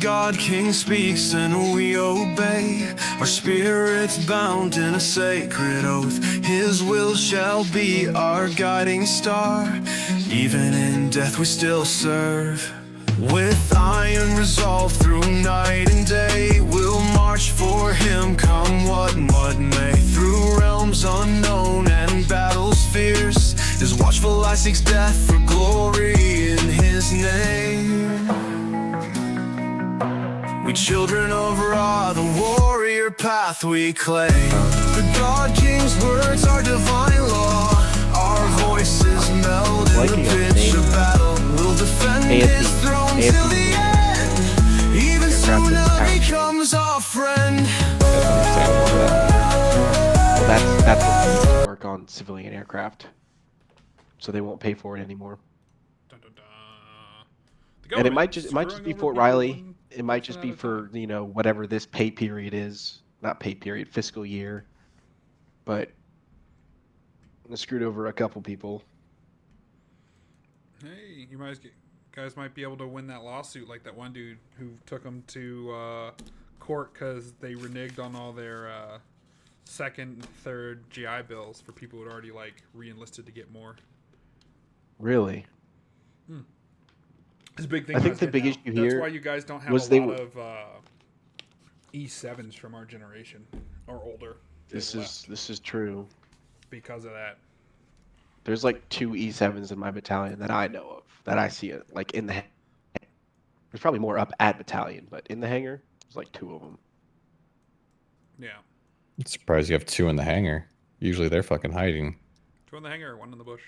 God King speaks and we obey, our spirits bound in a sacred oath. His will shall be our guiding star. Even in death we still serve. With iron resolve through night and day, we'll march for him, come what may. Through realms unknown and battles fierce, his watchful eye seeks death for glory in his name. We children of Ra, the warrior path we claim. The God King's words are divine law. Our voices meld in the pitch of battle. We'll defend his throne till the end. Even so now becomes our friend. That's understandable. Well, that's what needs to work on civilian aircraft, so they won't pay for it anymore. Dun, dun, dun. And it might just be Fort Riley. It might just be for, whatever this pay period is. Not pay period, fiscal year. But I screwed over a couple people. Hey, guys might be able to win that lawsuit like that one dude who took them to court because they reneged on all their second and third GI bills for people who had already re-enlisted to get more. Really? It's a big thing. I think the big issue here. That's why you guys don't have a lot of E7s from our generation or older. This is true. Because of that. There's 2 E7s in my battalion that I know of, that I see it in the. There's probably more up at battalion, but in the hangar, there's 2 of them. Yeah. I'm surprised you have 2 in the hangar. Usually they're fucking hiding. 2 in the hangar, 1 in the bush.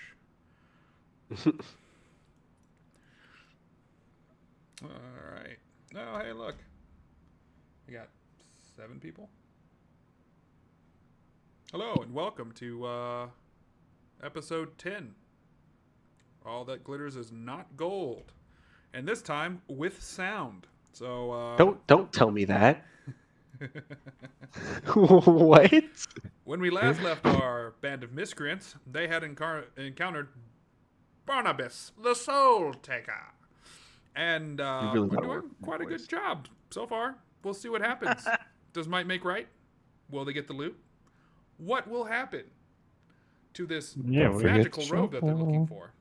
All right. Oh, hey, look. We got 7 people. Hello, and welcome to episode 10. All that glitters is not gold. And this time with sound. So Don't tell me that. What? When we last left our band of miscreants, they had encountered Barnibus, the Soul Taker. And really we're doing quite a good job so far. We'll see what happens. Does might make right? Will they get the loot? What will happen to this magical robe that they're looking for?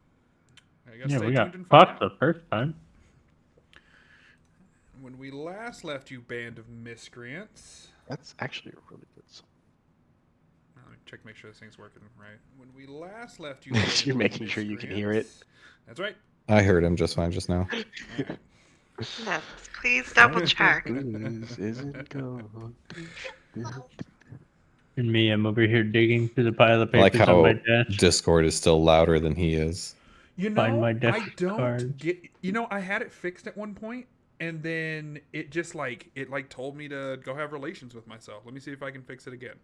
I guess we got fucked the first time. When we last left you, band of miscreants. That's actually a really good song. Let me check, make sure this thing's working right. When we last left you, you're making sure you can hear it. That's right. I heard him just fine just now. No, please double check. Isn't gone. And me, I'm over here digging through the pile of I like papers on how my desk. Discord is still louder than he is. Find my desk I don't cards. get. I had it fixed at one point, and then it just told me to go have relations with myself. Let me see if I can fix it again.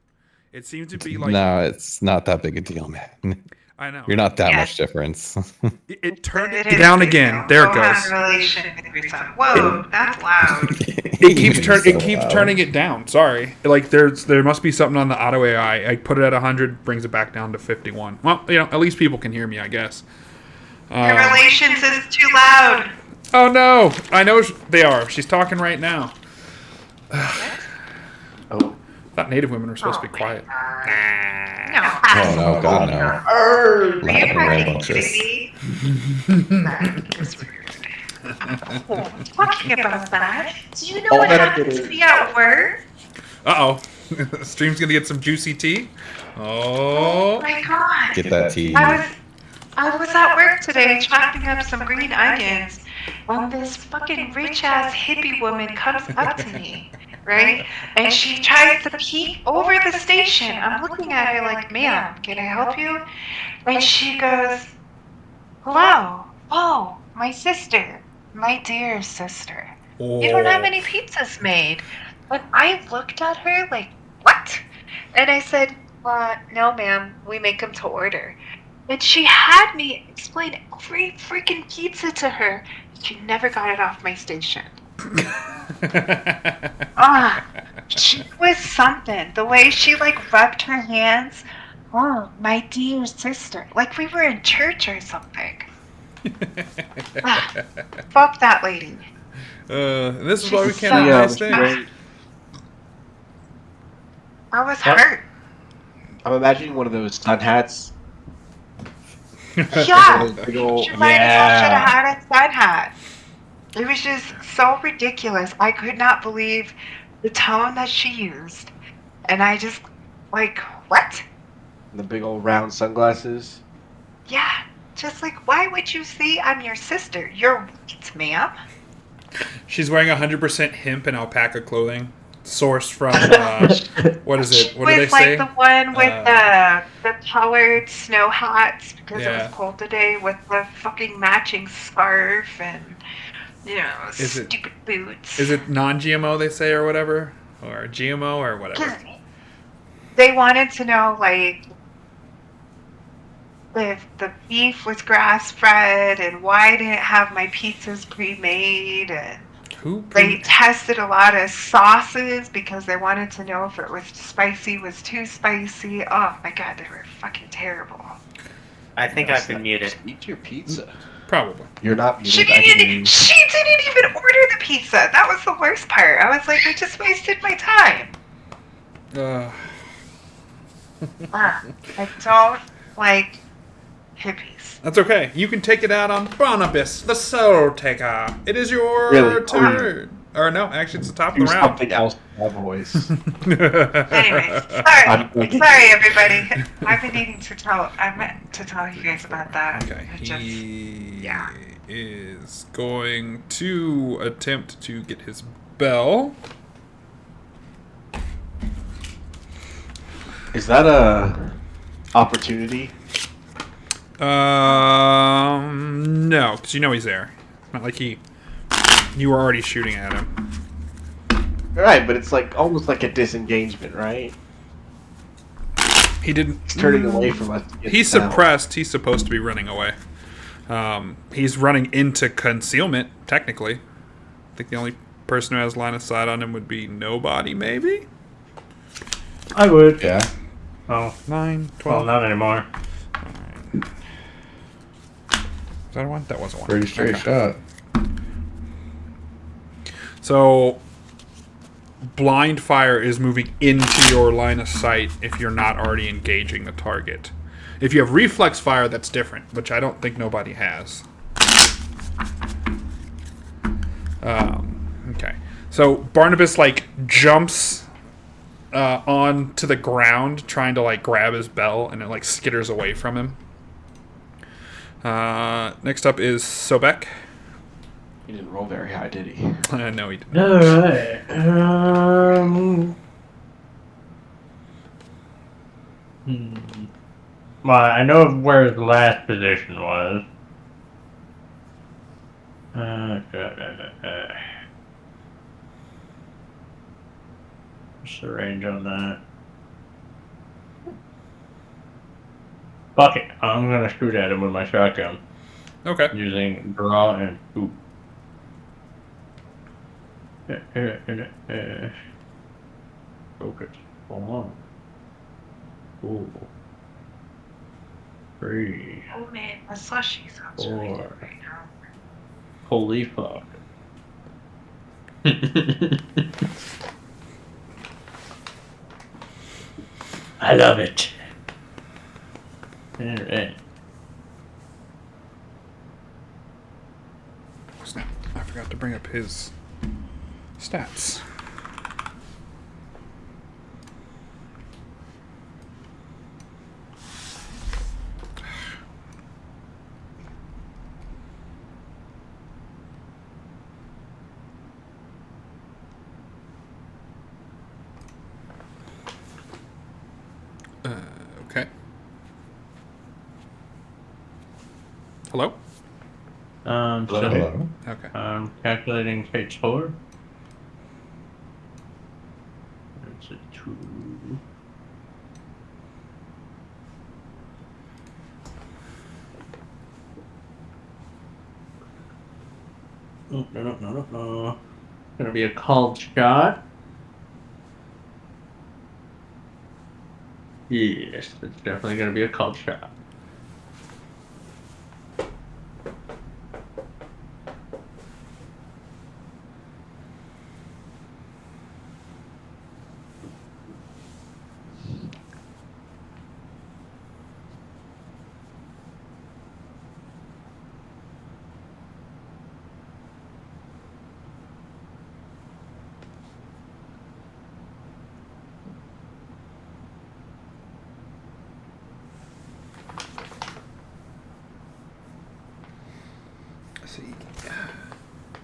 It seems to be No, it's not that big a deal, man. I know. You're not that much difference. It turned it down again. There it Go goes. have a relation with yourself. Whoa, that's loud. It keeps turning it down. Sorry. There must be something on the auto AI. I put it at 100, brings it back down to 51. Well, at least people can hear me, I guess. Your relations is too loud. Oh no! I know they are. She's talking right now. Oh. I thought native women were supposed to be quiet. No. Oh no, God no. Are you Laughing fucking rambunctious. kidding me? That is weird. Talking about that, do you know what happened to me at work? Uh-oh. Stream's gonna get some juicy tea. Oh Oh. my god. Get that tea. I was at work today chopping up some green onions when this fucking rich ass hippie woman comes up to me, right? And she tries to peek over the station. I'm looking at her like, ma'am, can I help you? And she goes, hello. Oh, my sister. My dear sister. You don't have any pizzas made. But I looked at her like, what? And I said, no, ma'am. We make them to order. And she had me explain every freaking pizza to her. She never got it off my station. She was something. The way she rubbed her hands. Oh, my dear sister. Like we were in church or something. Fuck that lady. This is why we can't So- have Yeah, nice it's things. great. I was What? hurt. I'm imagining one of those sun hats. Yeah. One of those big ol- She might as well should have yeah. had a sun hat. It was just so ridiculous. I could not believe the tone that she used. And I just, like, what? The big old round sunglasses. Yeah. Just like, why would you say I'm your sister? You're white, ma'am. She's wearing 100% hemp and alpaca clothing, sourced from what is it? She What do they was like say? the one with Uh, the colored snow hats because it Yeah. was cold today with the fucking matching scarf and, you know, Is it- stupid boots. Is it non-GMO they say or whatever, or GMO or whatever? They wanted to know, like, if the beef was grass-fed and why I didn't have my pizzas pre-made, and Who? they tested a lot of sauces because they wanted to know if it was spicy, was too spicy. Oh my god, they were fucking terrible. I think I've been muted. Just eat your pizza. Probably. You're not She muted. I can hear you. didn't even order the pizza. That was the worst part. I was like, I just wasted my time. I don't like hippies. That's okay. You can take it out on Barnibus, the soul taker. It is your Really? turn. Or no, actually, it's the top Do of the round. something else with my voice. Anyway, I'm sorry, thinking- sorry everybody. I've been needing to tell. I meant to tell you guys about that. Okay, It just, he yeah. is going to attempt to get his bell. Is that a opportunity? No, because you know he's there. Not like you were already shooting at him. Right, but it's like almost like a disengagement, right? He didn't. He's turning away from us. to get He's down. suppressed. He's supposed to be running away. He's running into concealment, technically. I think the only person who has line of sight on him would be nobody, maybe? I would. Yeah. Oh, 9, well, 12. not anymore. Is that a one? That was a one. Pretty straight Okay. shot. So, blind fire is moving into your line of sight if you're not already engaging the target. If you have reflex fire, that's different, which I don't think nobody has. Okay. So, Barnibus, like, jumps onto the ground, trying to, like, grab his bell, and it, like, skitters away from him. Next up is Sobek. He didn't roll very high, did he? No, he didn't. Alright. Well, I know where his last position was. What's the range on that? Fuck it. I'm gonna shoot at him with my shotgun Okay. using draw and shoot. Focus. Hold on. Ooh. 3. Oh man, my slushie sounds really good right now. Holy fuck. I love it. Alright. Snap. I forgot to bring up his stats. Okay. Hello? Hello? So, Hello. Okay. I'm calculating Kate's score. It's a 2. Oh, no. Gonna be a called shot. Yes, it's definitely gonna be a called shot.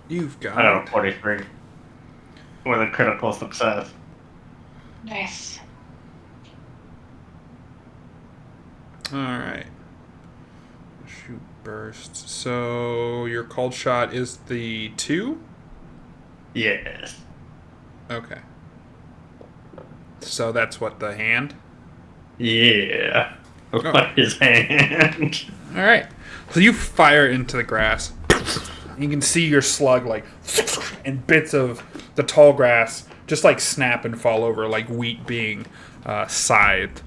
You've got I got a 43 with a critical success. Nice. Alright. Shoot burst. So your called shot is the 2? Yes. Okay. So that's what, the hand? Yeah. Oh. Like his hand. Alright. So you fire into the grass. You can see your slug, like, and bits of the tall grass just, like, snap and fall over, like wheat being scythed.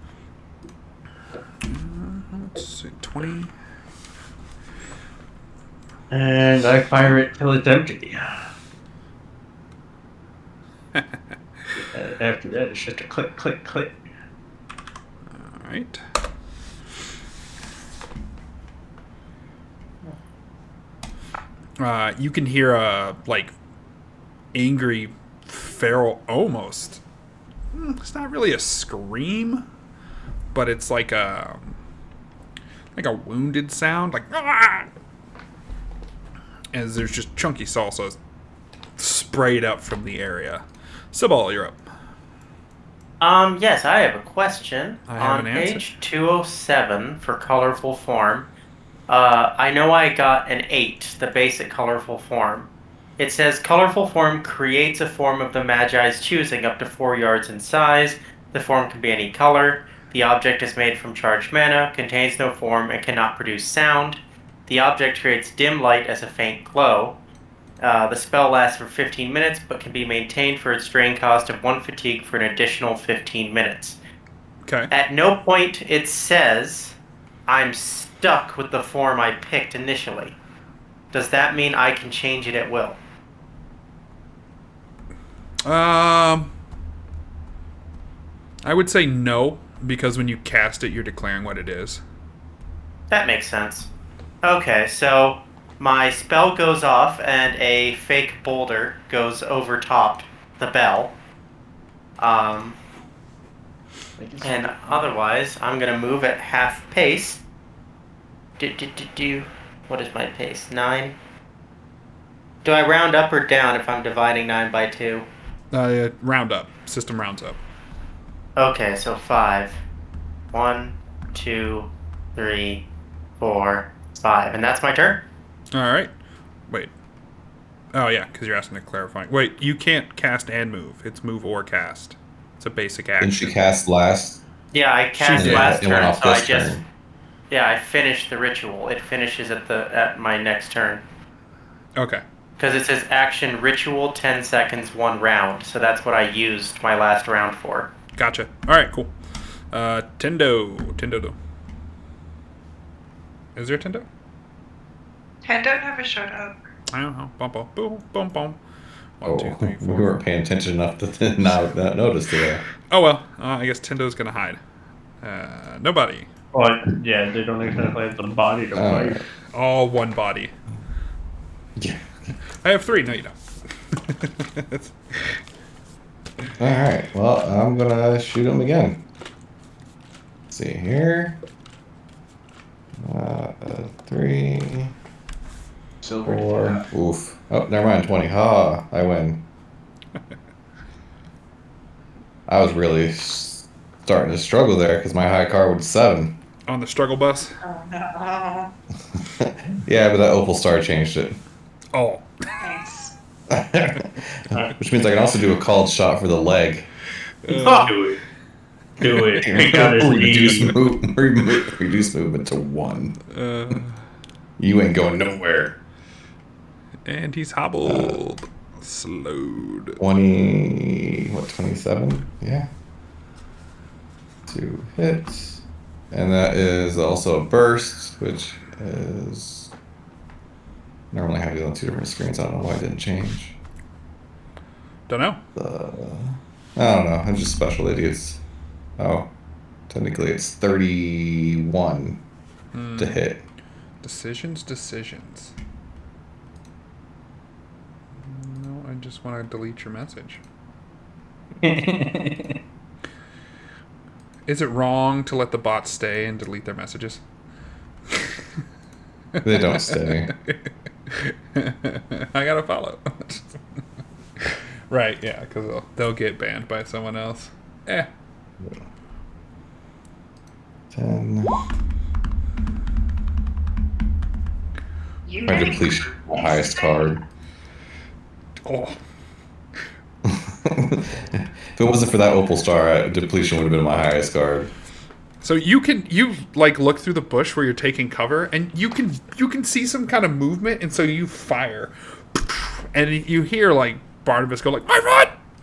Let's see, 20. And I fire it till it's empty. After that, it's just a click, click, click. Alright. You can hear a, like, angry, feral, almost. It's not really a scream, but it's like a wounded sound, like, "Ah!" As there's just chunky salsa sprayed up from the area. Sibal, you're up. Yes, I have a question. I have On an answer. page 207 for colorful form, I know I got an 8, the basic colorful form. It says colorful form creates a form of the Magi's choosing up to 4 yards in size. The form can be any color. The object is made from charged mana, contains no form, and cannot produce sound. The object creates dim light as a faint glow. The spell lasts for 15 minutes, but can be maintained for its drain cost of 1 fatigue for an additional 15 minutes. Okay. At no point it says I'm stuck with the form I picked initially. Does that mean I can change it at will? I would say no, because when you cast it, you're declaring what it is. That makes sense. Okay, so my spell goes off and a fake boulder goes over top the bell. And otherwise, I'm gonna move at half pace. What is my pace? 9? Do I round up or down if I'm dividing 9 by 2? Round up. System rounds up. Okay, so 5. 1, 2, 3, 4, 5. And that's my turn? Alright. Wait. Oh, yeah, because you're asking to clarify. Wait, you can't cast and move. It's move or cast. It's a basic action. Didn't she cast last? Yeah, I cast did. last It went turn, off so I this just... turn. Yeah, I finished the ritual. It finishes at my next turn. Okay. Because it says action ritual 10 seconds 1 round. So that's what I used my last round for. Gotcha. Alright, cool. Tendo. Tendo. Is there a Tendo? Tendo never showed up. I don't know. Bum, bum, boom, bum, bum. 1, Oh, 2, 3, 4. we weren't paying attention enough to not notice today. Oh, well. I guess Tendo's gonna hide. Nobody. Well, yeah, they don't exactly have the body to All fight. right. All one body. Yeah. I have 3. No, you don't. All right. Well, I'm gonna shoot him again. Let's see here. 3, Silver. 4. Oof. Oh, never mind. 20. Ha! I win. I was really starting to struggle there because my high card was 7. On the struggle bus. Oh no. Yeah, but that opal star changed it. Oh. Nice. Which means I can also do a called shot for the leg. Do it. Do it. Take out his reduce, knee. reduce movement to 1. Uh, You ain't going nowhere. and he's hobbled. Slowed. 20, what, 27? Yeah. 2 hits. And that is also a burst, which is... Normally I have it on 2 different screens. I don't know why it didn't change. Don't know. I don't know. I'm just special idiots. Oh. Technically it's 31 to hit. Decisions. No, I just want to delete your message. Is it wrong to let the bots stay and delete their messages? They don't stay. I gotta follow. Right, yeah, because they'll get banned by someone else. 10. You My ready? depletion, my highest card. Oh, If it wasn't for that opal star, depletion would have been my highest card. so you like look through the bush where you're taking cover, and you can see some kind of movement, and so you fire, and you hear like Barnibus go like, "My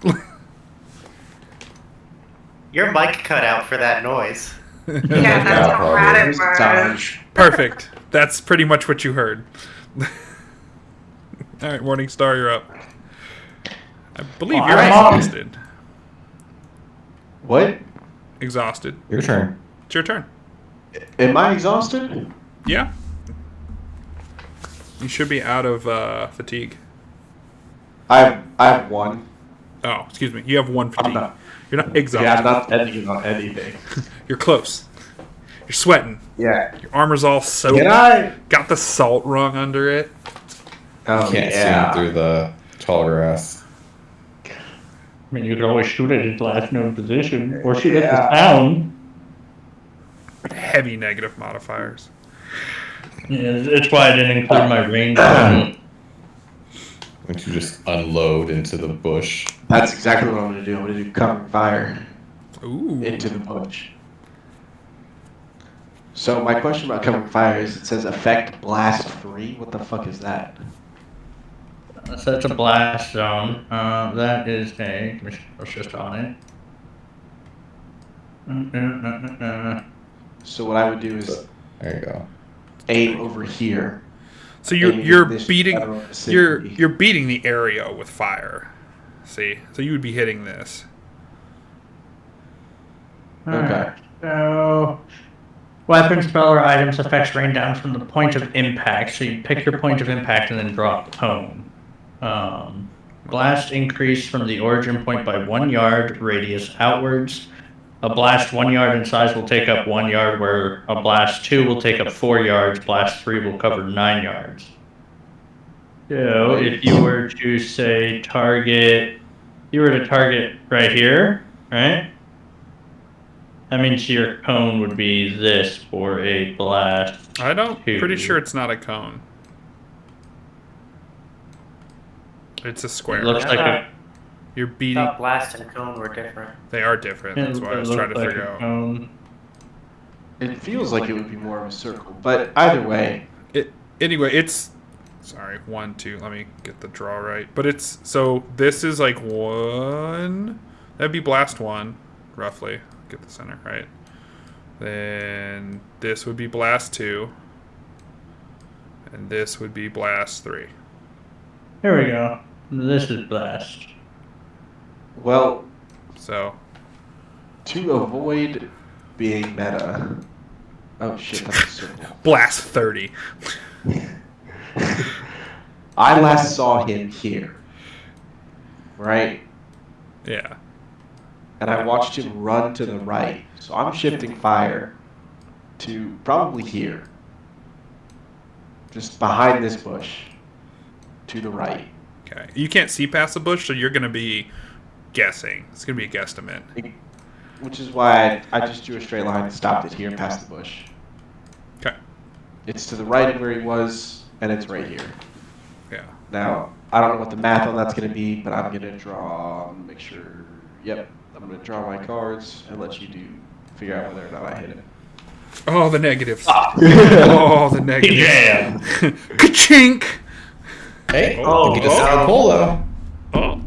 rod!" Your mic cut out for that noise. Yeah, that's how bad it was. Perfect. That's pretty much what you heard. All right, Morningstar, you're up. I believe you're exhausted. What? Exhausted. Your turn. It's your turn. Am I exhausted? Yeah. You should be out of fatigue. I have one. Oh, excuse me. You have one fatigue. not- You're not exhausted. Yeah, I'm not thinking on anything. You're close. You're sweating. Yeah. Your armor's all soaked. Can I? Got the salt rung under it. Oh, You can't see yeah. him through the tall grass. I mean, you could always shoot at his last known position, or shoot at the sound. Heavy negative modifiers. Yeah, that's why I didn't include my range. weapon. Wouldn't you just unload into the bush? That's exactly what I'm going to do. I'm going to do covering fire Ooh. into the bush. So my question about covering fire is, it says effect blast free. What the fuck is that? So that's a blast zone. That is a. Let's just on it. So what I would do is There you go. aim over here. So you're Aiming this beating general vicinity. you're beating the area with fire. See? So you would be hitting this. Okay. So, weapon, spell, or items effects rain down from the point of impact. So you pick your point of impact and then draw a cone. Blast increase from the origin point by 1 yard radius outwards. A blast 1 yard in size will take up 1 yard, where a blast 2 will take up 4 yards. Blast 3 will cover 9 yards. So if you were to say target, right here, right? That means your cone would be this for a blast. Pretty sure it's not a cone. It's a square. It looks like a. You're I beating. thought blast and cone were different. They are different. That's why I was trying to like figure a out. cone. It feels like it would be more of a circle, but either way, Anyway, it's. Sorry, 1, 2. Let me get the draw right. But it's so this is like 1. That'd be blast 1, roughly. Get the center right. Then this would be blast 2, and this would be blast 3. Here we go. This is blast. well, So to avoid being meta. Oh shit, that's a circle. blast 30. I last saw him here. Right? Yeah. And I watched him run to the right. So I'm shifting fire to probably here. Just behind this bush. To the right. Okay. You can't see past the bush, so you're gonna be guessing. It's gonna be a guesstimate. Which is why I just drew a straight line and stopped it here past the bush. Okay. It's to the right of where he was, and it's right here. Yeah. Now, I don't know what the math on that's going to be, but I'm going to draw, make sure, yep, I'm going to draw my cards and let you figure out whether or not I hit it. Oh, the negatives. Oh, the negatives. Yeah. Ka-chink! Hey, Oh, you get to sound pull though. Oh.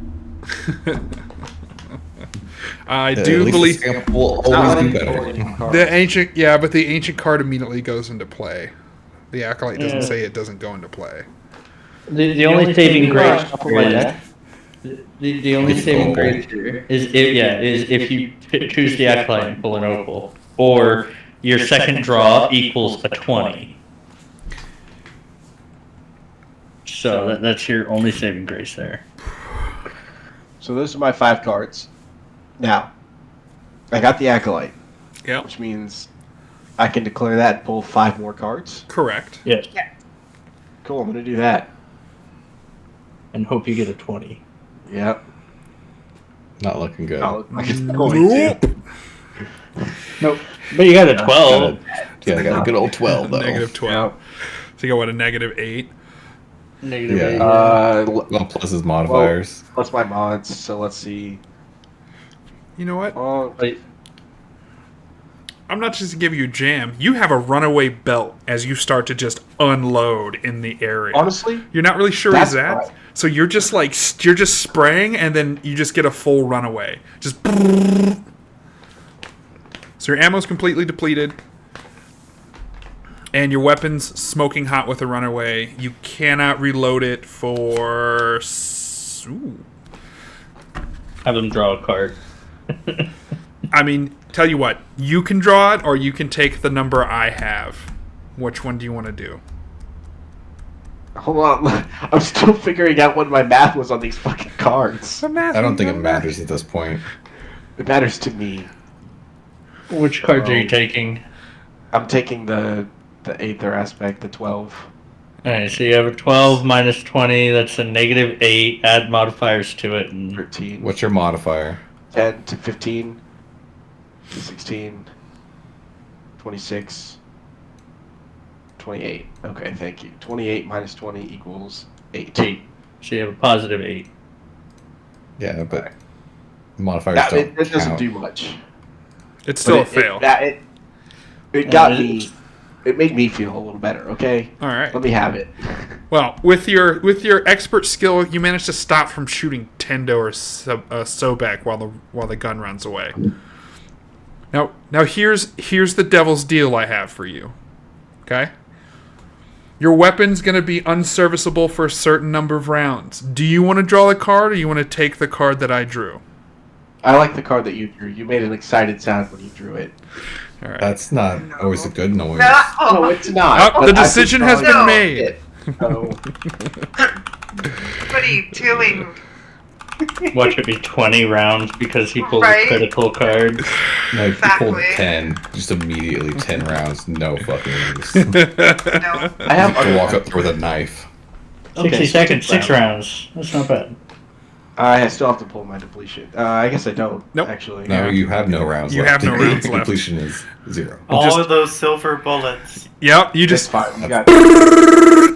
I At do least believe the sample will always be better. the ancient. Yeah, but the ancient card immediately goes into play. The acolyte doesn't say it doesn't go into play. The only saving grace Shuffle my deck. the only saving grace here is if you choose the acolyte and pull an opal, or your second draw equals a 20. So that's your only saving grace there. So those are my 5 cards. Now, I got the acolyte, Yep. which means I can declare that and pull 5 more cards. Correct. Yes. Cool, I'm going to do that. and hope you get a 20. Yep. Not looking good. Oh, like it's going to. Nope. But you got a 12. Yeah, I got a good old 12 though. Negative 12. So you got what, a -8? Negative Yeah. 8. Well, plus his modifiers. Plus my mods. So let's see. You know what? Wait. I'm not just to give you a jam. You have a runaway belt as you start to just unload in the area. Honestly, You're not really sure that's he's at. right. So you're just like you're just spraying, and then you just get a full runaway. Just. So your ammo's completely depleted, and your weapon's smoking hot with a runaway. You cannot reload it for. Ooh. Have them draw a card. I mean, tell you what, you can draw it, or you can take the number I have. Which one do you want to do? Hold on. I'm still figuring out what my math was on these fucking cards. I don't think it matters at this point. It matters to me. Which cards are you taking? I'm taking the Aether aspect, the 12. Alright, so you have a 12 minus 20, that's a -8, add modifiers to it, and 13. What's your modifier? 10 to 15 to 16. 26. 28. Okay, thank you. 28 minus 20 equals 8. 8. So you have a positive 8. Yeah, but modifiers That, don't it doesn't count. do much. It's still a But fail. It got me. It made me feel a little better. Okay. All right. Let me have it. Well, with your expert skill, you managed to stop from shooting Tendo or Sobek while the gun runs away. Now here's the devil's deal I have for you. Okay. Your weapon's going to be unserviceable for a certain number of rounds. Do you want to draw the card, or you want to take the card that I drew? I like the card that you drew. You made an excited sound when you drew it. All right. That's not always a good noise. No, it's not. Oh, but the I decision could has been probably made. it. So, What are you doing? Watch it be 20 rounds because he pulled Right. a critical card. No, if you pulled Exactly. 10, just immediately 10 rounds, no fucking use. No. I have to other walk up cards. there with a knife. 60 seconds, 6 rounds. That's not bad. I still have to pull my depletion. I guess I don't. Nope. Actually. No, you have no rounds You left. have no rounds The left. completion is 0. All Just- of those silver bullets. Yep. You It's just fine. You got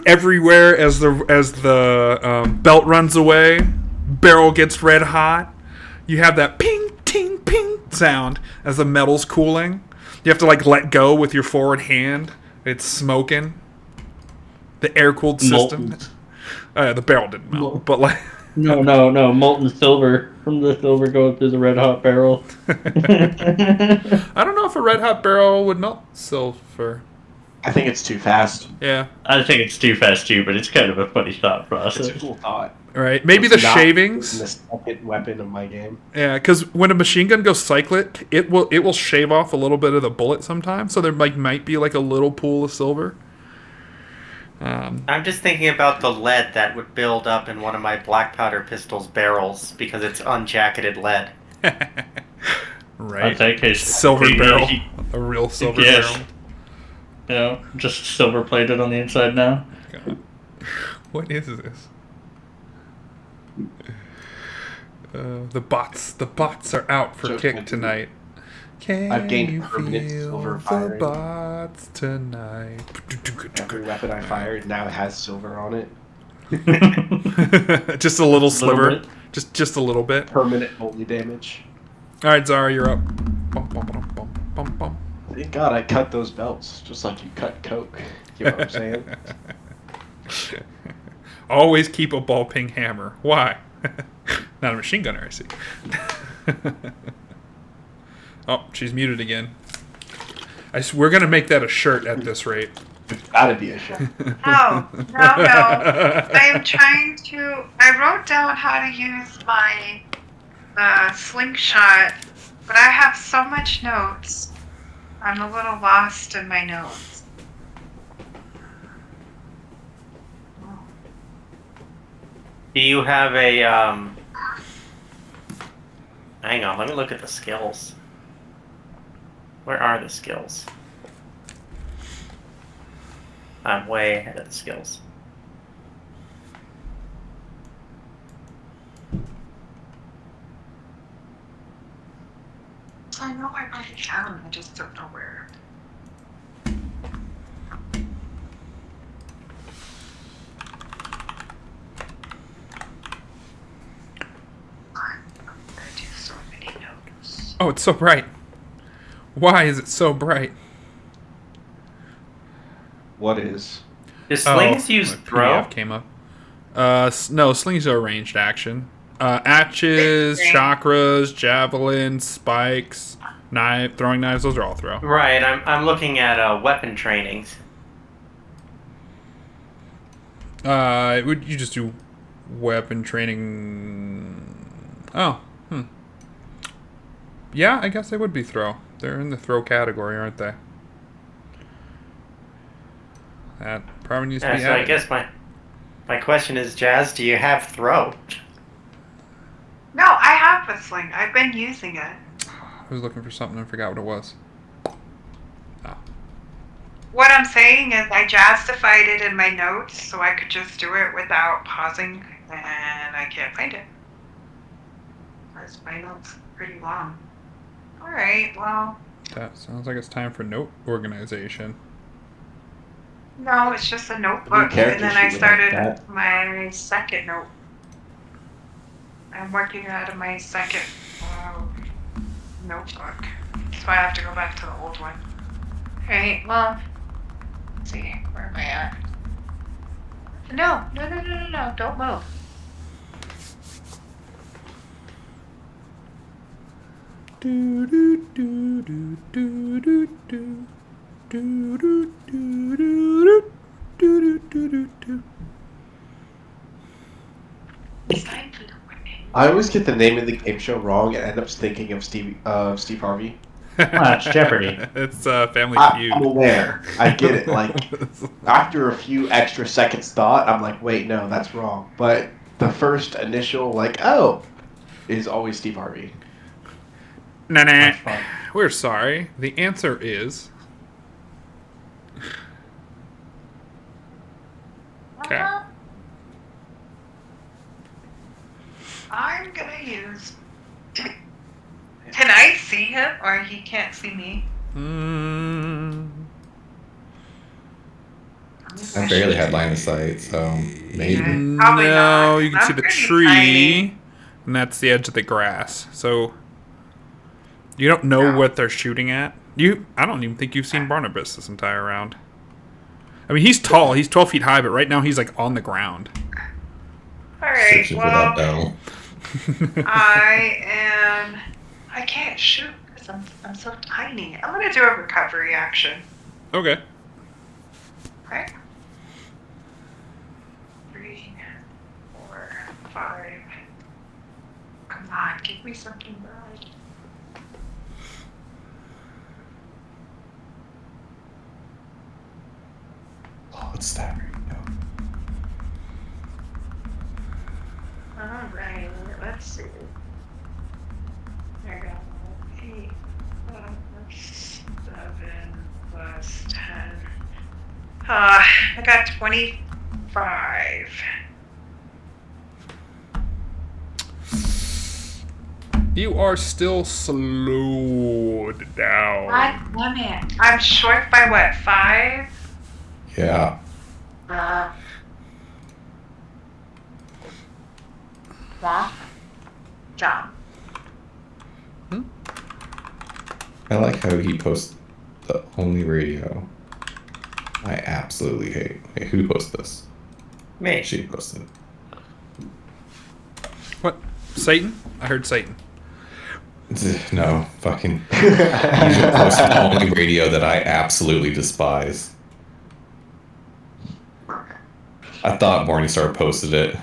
everywhere as the belt runs away, barrel gets red hot. You have that ping, ting, ping sound as the metal's cooling. You have to like let go with your forward hand. It's smoking. The air cooled system. Molten. The barrel didn't melt, but like No, molten silver from the silver going through the red hot barrel. I don't know if a red hot barrel would melt silver. I think it's too fast. Yeah. I think it's too fast too, but it's kind of a funny thought It's process. a cool thought. All right. Maybe It's the not shavings. The second weapon of my game. Yeah, because when a machine gun goes cyclic, it will shave off a little bit of the bullet sometimes. So there might be like a little pool of silver. I'm just thinking about the lead that would build up in one of my black powder pistols barrels because it's unjacketed lead. Right. In that case, Silver you know, barrel. he- A real silver Yes. barrel. You know, just silver plated on the inside now. God. What is this? The bots are out for So kick can I do- tonight. Can I've gained you permanent feel silver the firing. bots tonight? Every weapon I fired now has silver on it. Just a little Little sliver. bit. Just a little bit. Permanent holy damage. All right, Zara, you're up. Bum, bum, bum, bum, bum, bum. Thank God I cut those belts, just like you cut Coke. You know what I'm saying? Always keep a ball ping hammer. Why? Not a machine gunner, I see. Oh, she's muted again. We're gonna make that a shirt at this rate. It's gotta be a shot. No. I am trying to. I wrote down how to use my slingshot, but I have so much notes. I'm a little lost in my notes. Do you have a Hang on, let me look at the skills. Where are the skills? I'm way ahead of the skills. I know I wrote it down. I just don't know where. I'm gonna do so many notes. Oh, it's so bright. Why is it so bright? What is? Do slings Oh, use my throw? PDF came up. No, slings are ranged action. Atches, chakras, javelins, spikes, throwing knives. Those are all throw. Right, I'm looking at weapon trainings. Would you just do weapon training? Oh, yeah. I guess they would be throw. They're in the throw category, aren't they? That probably needs to Yeah, be so I added. guess my question is, Jazz, do you have throw? No, I have a sling. I've been using it. I was looking for something and forgot what it was. What I'm saying is I justified it in my notes so I could just do it without pausing, and I can't find it. Because my notes are pretty long. Alright, well, That sounds like it's time for note organization. no, it's just a notebook, character and then I sheet would have started that. my second note. I'm working out of my second notebook, so I have to go back to the old one. Alright, well, let's see, where am I at? No, don't move. Do do do do do do do do do do do do do do do. It's time for the winning. I always get the name of the game show wrong and end up thinking of Steve Harvey. It's Jeopardy. It's Family Feud. I'm aware. I get it. Like after a few extra seconds thought, I'm like, wait, no, that's wrong. But the first initial, like, oh, is always Steve Harvey. Nah. That's fine. We're sorry. The answer is. Okay. I'm gonna use. Can I see him or he can't see me? I barely had line of sight, so maybe. Yeah. Probably No, not. you can see I'm the pretty tree, tiny. and that's the edge of the grass. So you don't know No. what they're shooting at. I don't even think you've seen Barnibus this entire round. I mean, he's tall. He's 12 feet high, but right now he's like on the ground. Alright, Searching for that well, bell. I can't shoot because I'm so tiny. I'm gonna do a recovery action. Okay. Okay. 3, 4, 5. Come on, give me something good. Oh, it's that radio. Alright, let's see. There we go. 8 plus 7 plus 10. I got 25. You are still slowed down. God damn it. I'm short by what, 5? Yeah. John. I like how he posts the only radio I absolutely hate. Wait, who posted this? Me. She posted What? Satan? I heard Satan. it. No, fucking. You should post the only radio that I absolutely despise. I thought Morningstar posted it.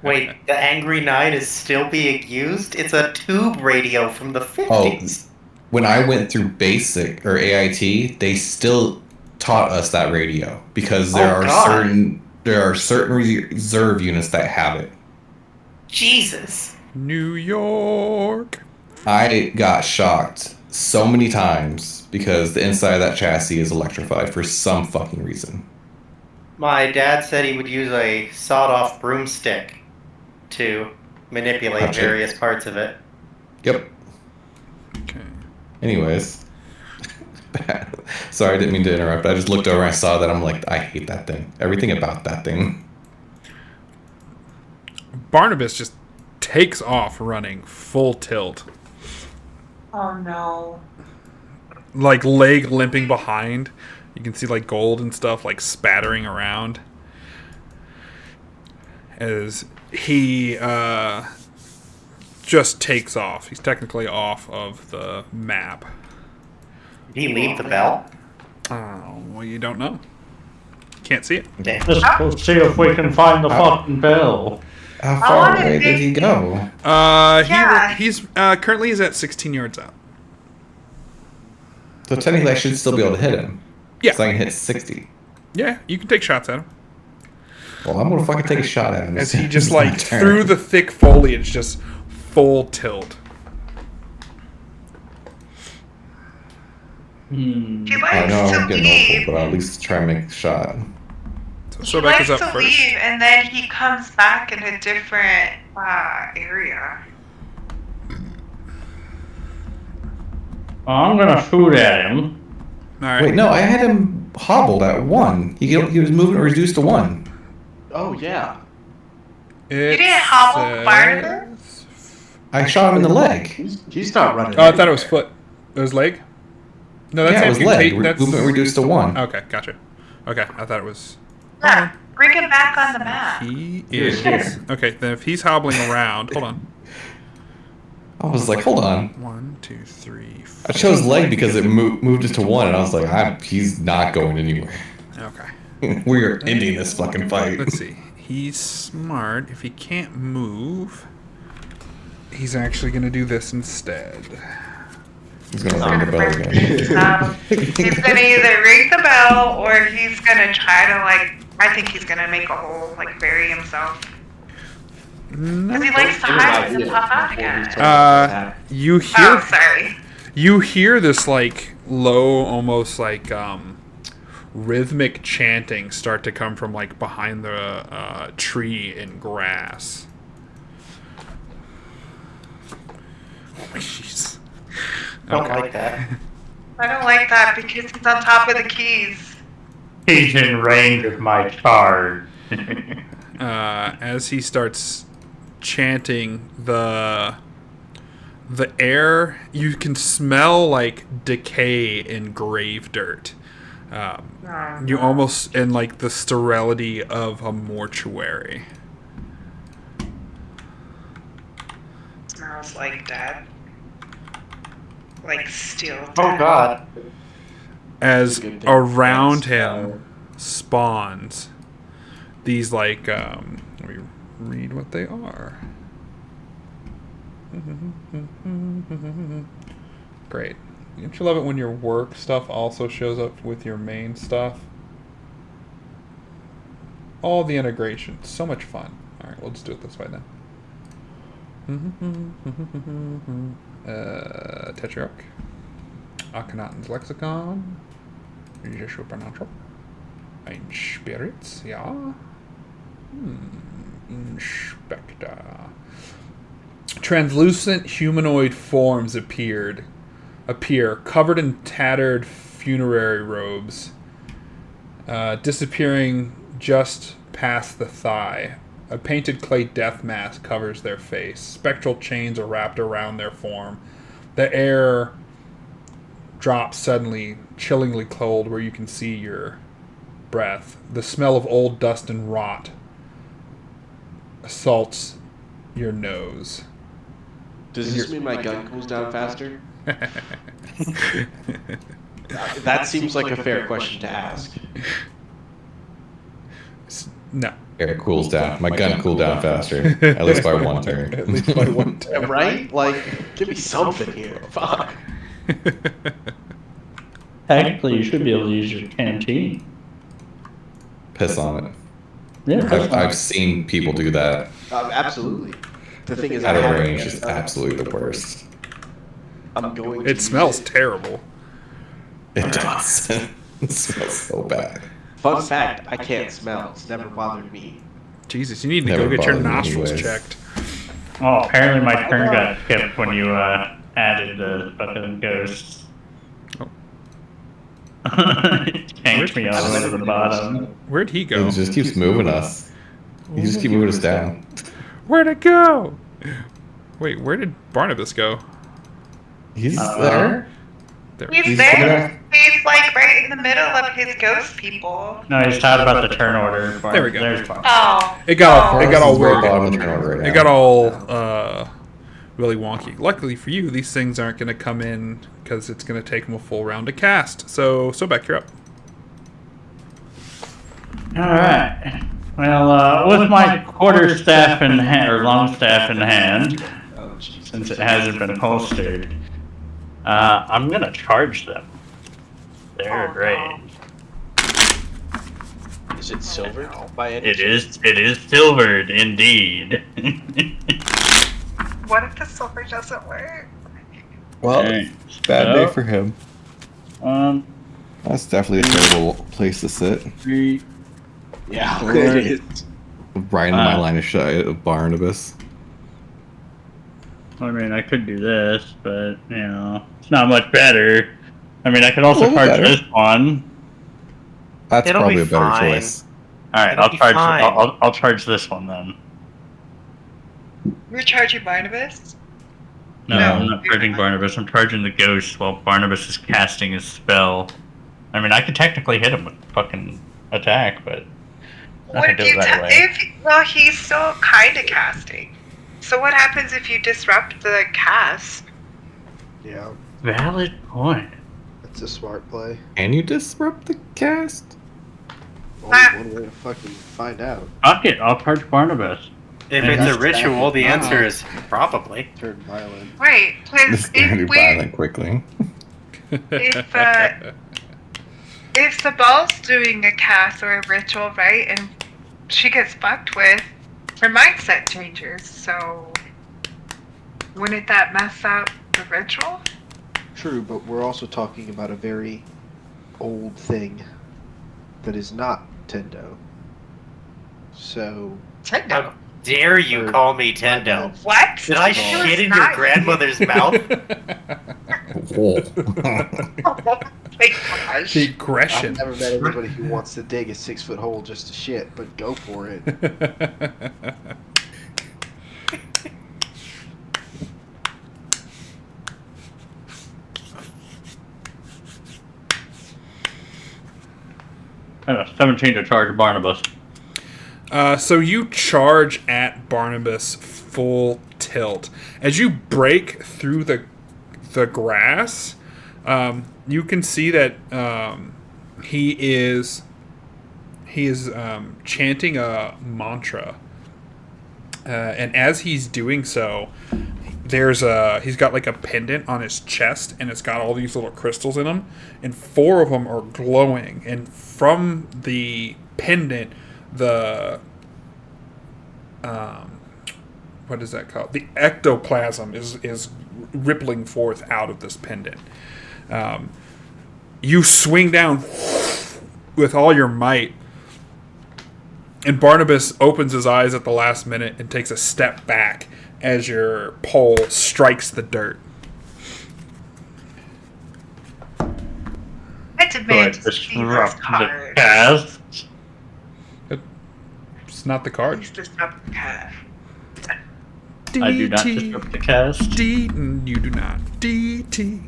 Wait, the Angry Nine is still being used? It's a tube radio from the 50s. When I went through basic or AIT, they still taught us that radio because there Oh, are God. certain reserve units that have it. Jesus. New York. I got shocked so many times because the inside of that chassis is electrified for some fucking reason. My dad said he would use a sawed-off broomstick to manipulate Gotcha. various parts of it. Yep. Anyways. Sorry, I didn't mean to interrupt. I just looked over and I saw that. I'm like, I hate that thing. Everything about that thing. Barnibus just takes off running full tilt. Oh no. Like leg limping behind. You can see like gold and stuff like spattering around. As he just takes off. He's technically off of the map. Did he leave the bell? Oh, well, you don't know. Can't see it. Damn. Let's go see if we can find the fucking bell. How far away did he go? He's currently is at 16 yards out. So technically, I should still be able to hit him. Yeah. So I can hit 60. Yeah, you can take shots at him. Well, I'm gonna fucking take a shot at him. As he just like through the thick foliage, just full tilt. He I likes know to I'm getting leave. hopeful, but I'll at least try and make a shot. So He Sobek likes is up to first. leave, and then he comes back in a different area. I'm gonna shoot at him. All right. Wait, no, I had him hobbled at 1. He was moving reduced to 1. Oh yeah. You didn't hobble Barnibus? I shot him in the leg. He's not running. Oh, I thought it was foot. It was leg? No, that's Yeah, it was leg. amputate. That's Movement reduced to 1. Okay, gotcha. Okay, I thought it was. Yeah, bring him back on the map. He is. Okay, then if he's hobbling around, hold on. I was like, hold on. 1, 2, 3, 4. I chose leg because it moved us to 1, and I was like, he's not going anywhere. Okay. We're ending this fucking fight. Let's see. He's smart. If he can't move, he's actually going to do this instead. He's gonna ring the bell again. He's gonna either ring the bell or he's gonna try to I think he's gonna make a hole, bury himself. Because he likes to hide and then pop out again. You hear? Oh, sorry. You hear this low, almost rhythmic chanting start to come from behind the tree and grass. Oh, jeez. Don't like that. I don't like that because he's on top of the keys. He's in range of my charge. As he starts chanting, the air, you can smell decay and grave dirt. You almost in the sterility of a mortuary. Smells like dead. Like steel dead. Oh god. As Good thing around that's, him spawns these let me read what they are. Great. Don't you love it when your work stuff also shows up with your main stuff? All the integration. So much fun. Alright, we'll just do it this way then. Tetrarch. Akhenaten's Lexicon. Supernatural. Ein Spirits, ja. Inspector. Translucent humanoid forms appear, covered in tattered funerary robes, disappearing just past the thigh. A painted clay death mask covers their face. Spectral chains are wrapped around their form. The air drops suddenly, chillingly cold, where you can see your breath. The smell of old dust and rot assaults your nose. Does this mean my gun cools down faster? That seems like a fair question to ask. No. Air cools down. My gun cooled down faster. At least by 1 turn. At least by 1 turn. Right? Give me something here. Fuck. Technically, you should be able to use your canteen. Piss on it. Yeah. I've seen people do that. Absolutely. The thing is, Out I of haven't range yet is done it. absolutely the worst. I'm going. It smells terrible. It does. It smells so bad. Fun fact: I can't smell. It's never bothered me. Jesus, you need to Never go get your bothered me nostrils anyways. checked. Oh, apparently my turn got skipped when you added the fucking ghosts. Oh. Tanked me all the way to the bottom. Where'd he go? It just keeps moving us. You just keep moving us down. Where'd it go? Wait, where did Barnibus go? He's there. There. He's there. He's like right in the middle of his ghost people. No, he's talking about the turn order. There we go. There's Barnibus. Oh. It got all We're weird. bottom of the turn order right It now. got all really wonky. Luckily for you, these things aren't going to come in because it's going to take them a full round to cast. So back, you're up. All right. Well, with my quarter staff in hand, or long staff in hand, since it hasn't been holstered, I'm gonna charge them. They're great. Is it silvered by any It is silvered indeed. What if the silver doesn't work? Well, Alright, it's a bad day so- for him. 1, That's definitely a terrible place to sit. 3, Yeah, Or- it is. Right in my line of sight of Barnabas. I mean, I could do this, but you know, it's not much better. I mean, I could also A little charge better. this one. That's It'll probably be a better fine. choice. All right, It'll I'll be charge. fine. I'll charge this one then. You're charging Barnabas? No, No, I'm not you're charging not. Barnabas. I'm charging the ghost while Barnabas is casting his spell. I mean, I could technically hit him with fucking attack, but I What could do if it you that way. well, he's still kind of casting. So what happens if you disrupt the cast? Yeah, Valid point. that's a smart play. Can you disrupt the cast? Only one way to fucking find out. Fuck it, I'll charge Barnabas. If And it's a that's ritual, the answer Uh-huh. is probably. Turn violent. Right, This because is gonna be if we violent quickly. if Sabal's doing a cast or a ritual, right, and she gets fucked with, her mindset changes. So wouldn't that mess up the ritual? True, but we're also talking about a very old thing that is not Tendo. So, Tendo. How dare you Or- call me Tendo? What? Did I Tendo shit is in your not- grandmother's mouth? Whoa. Oh my gosh. The I've aggression. never met anybody who wants to dig a 6-foot hole just to shit, but go for it. I know, 17 to charge Barnabas. So you charge at Barnabas full tilt. As you break through the grass, you can see that he is chanting a mantra, and as he's doing so, he's got like a pendant on his chest, and it's got all these little crystals in them, and 4 of them are glowing, and from the pendant, the what is that called? The ectoplasm is rippling forth out of this pendant. You swing down with all your might, and Barnabas opens his eyes at the last minute and takes a step back as your pole strikes the dirt. I demand to see this Disrupt the card. cast. It's not the card. Please disrupt the cast. I do not DT. disrupt the cast. You do not. DT.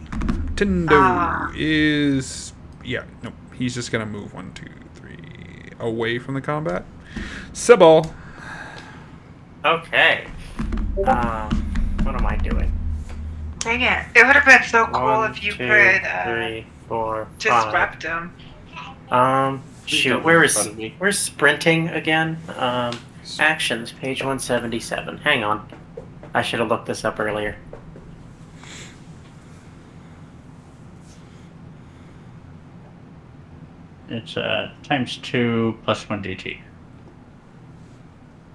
Tendo Ah. is... Yeah, no. He's just going to move 1, 2, 3 away from the combat. Sybil. Okay. What am I doing? Dang it. It would have been so cool 1, if you 2, could 3, 4, 5. disrupt him. Shoot, where's sprinting again? Actions, page 177. Hang on. I should have looked this up earlier. It's times 2 plus 1 DT.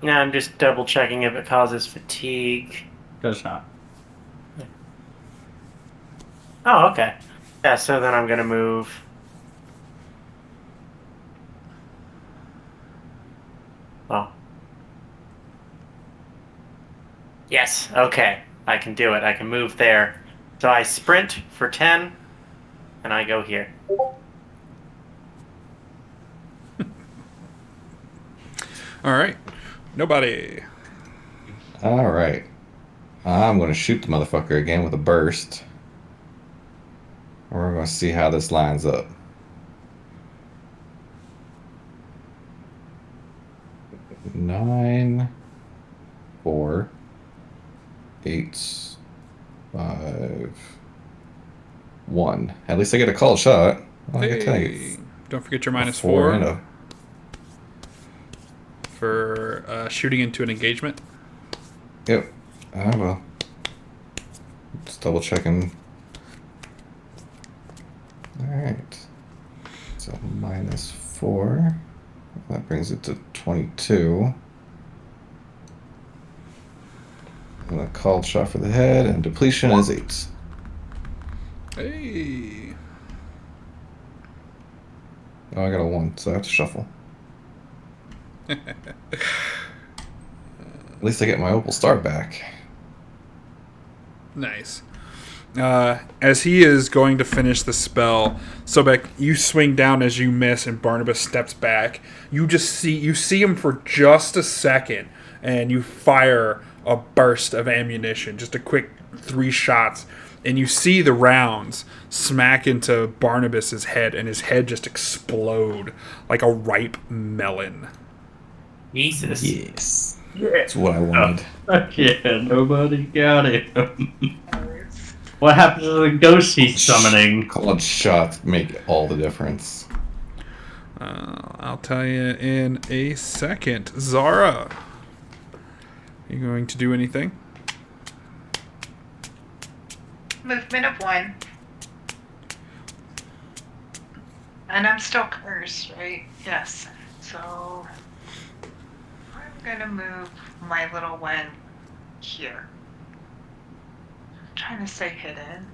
Yeah, I'm just double checking if it causes fatigue. Does not. Oh, okay. Yeah, so then I'm gonna move. Oh. Yes, okay. I can do it. I can move there. So I sprint for 10, and I go here. All right. Nobody. All right. I'm going to shoot the motherfucker again with a burst. We're going to see how this lines up. 9, 4, 8, 5, 1. At least I get a called shot. Well, I get Hey. Don't forget your minus four 4 and a for shooting into an engagement. Yep. I will. Just double checking. Alright. So minus 4. That brings it to 22. And a called shot for the head, and depletion is 8. Hey. Oh, I got a 1, so I have to shuffle. At least I get my opal star back. Nice. As he is going to finish the spell, Sobek, you swing down as you miss, and Barnabas steps back. You see him for just a second, and you fire a burst of ammunition, just a quick 3 shots, and you see the rounds smack into Barnabas's head, and his head just explode like a ripe melon. Jesus. Yes. That's what I wanted. Yeah, nobody got it. What happens to the ghost he's summoning? Called shots make all the difference. I'll tell you in a second. Zara, are you going to do anything? Movement of 1. And I'm still cursed, right? Yes. So I'm gonna move my little one here. I'm trying to stay hidden.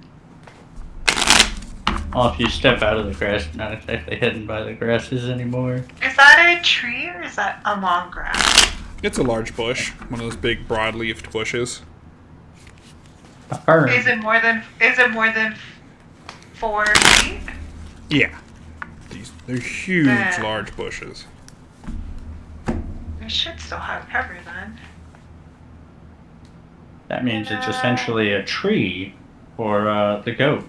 Well, if you step out of the grass, you're not exactly hidden by the grasses anymore. Is that a tree or is that a long grass? It's a large bush, one of those big broad-leafed bushes. A fern. Is it more than 4 feet? Yeah, they're huge, Yeah. large bushes. It should still have cover then. That means it's essentially a tree for the goat.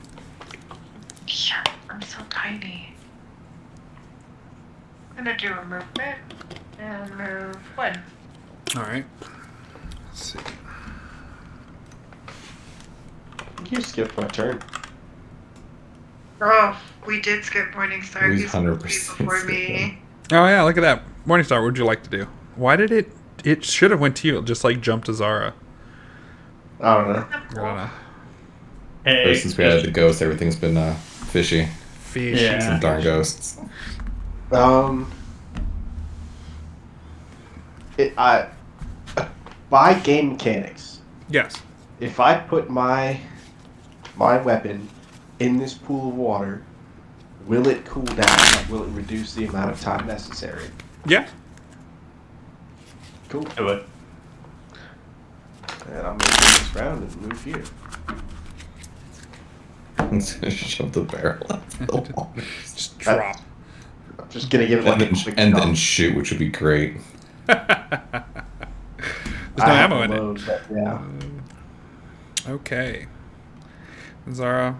Yeah, I'm so tiny. I'm gonna do a movement and move 1. All right. Let's see. You skipped my turn. Oh, we did skip Morningstar. He's He's 100% before skipping. me. Oh yeah, look at that. Morningstar, what would you like to do? Why did it? It should have went to you. Just like jumped to Zara. I don't know. I don't know. Hey, Ever since we added the ghost, everything's been fishy. Fishy. Yeah. Some darn ghosts. By game mechanics, Yes. if I put my weapon in this pool of water, will it cool down? Like, will it reduce the amount of time necessary? Yeah. Cool. do it. And I'll make this round and move here. Shove the barrel into the water. Just drop. I'm just gonna give it like a quick And then jump. shoot, which would be great. There's no I have ammo to in it. load, but yeah. Okay. Zara,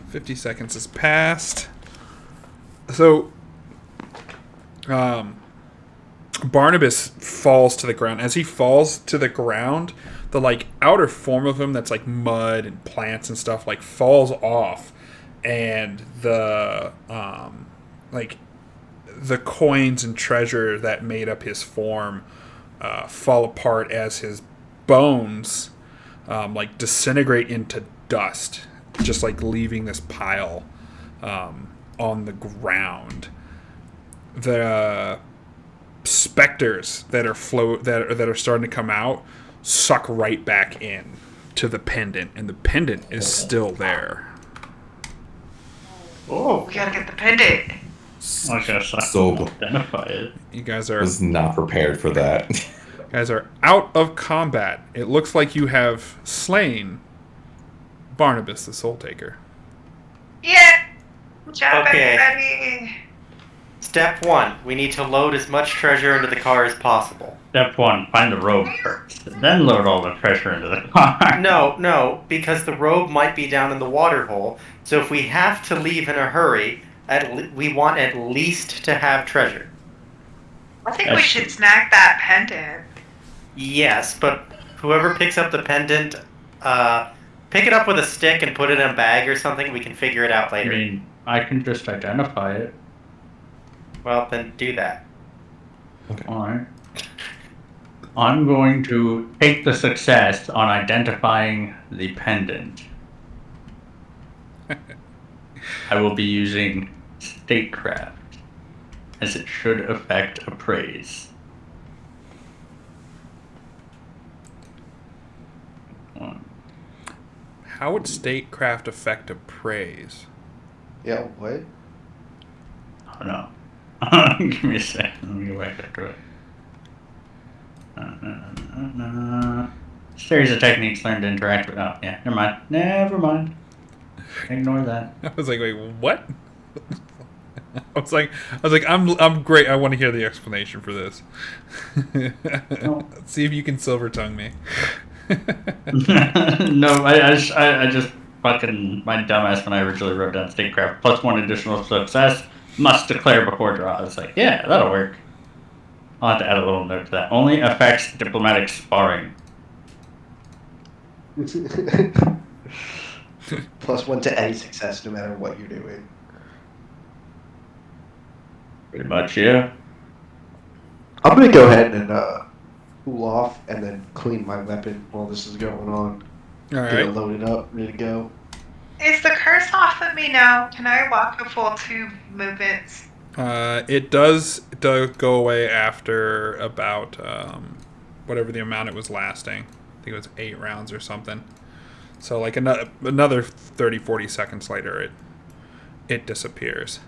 50 seconds has passed. So, Barnabas falls to the ground. As he falls to the ground, the like outer form of him that's like mud and plants and stuff like falls off, and the like the coins and treasure that made up his form fall apart as his bones like disintegrate into dust, just like leaving this pile on the ground. The specters that are that are starting to come out suck right back in to the pendant, and the pendant is still there. Oh, We gotta get the pendant. I guess I So- can identify it. You guys I are was not prepared for that. out of combat. It looks like you have slain Barnibus, the Soul Taker. Yeah. Good job, Okay. everybody. Step 1, we need to load as much treasure into the car as possible. Step 1, find the robe first. Then load all the treasure into the car. No, because the robe might be down in the water hole. So if we have to leave in a hurry, we want at least to have treasure. I think we should snag that pendant. Yes, but whoever picks up the pendant, pick it up with a stick and put it in a bag or something. We can figure it out I later. mean, I can just identify it. Well, then do that. Alright. I'm going to take the success on identifying the pendant. I will be using statecraft, as it should affect appraise. How would statecraft affect appraise? Yeah, what? Oh no. Give me a second. Let me go back to it. Series of techniques learned to interact with. Oh, yeah. Never mind. Ignore that. I was like, wait, what? I was like, I'm great. I want to hear the explanation for this. Let's see if you can silver tongue me. No, I just fucking my dumbass when I originally wrote down statecraft plus 1 additional success must declare before draw. I was like, yeah, that'll work. I'll have to add a little note to that. Only affects diplomatic sparring. +1 to any success, no matter what you're doing. Pretty much, yeah. I'm gonna go ahead and cool off and then clean my weapon while this is going on. All Get right. it loaded up, ready to go. Is the curse off of me now? Can I walk a full 2 movements? It does go away after about whatever the amount it was lasting. I think it was 8 rounds or something. So like another 30, 40 seconds later, it disappears.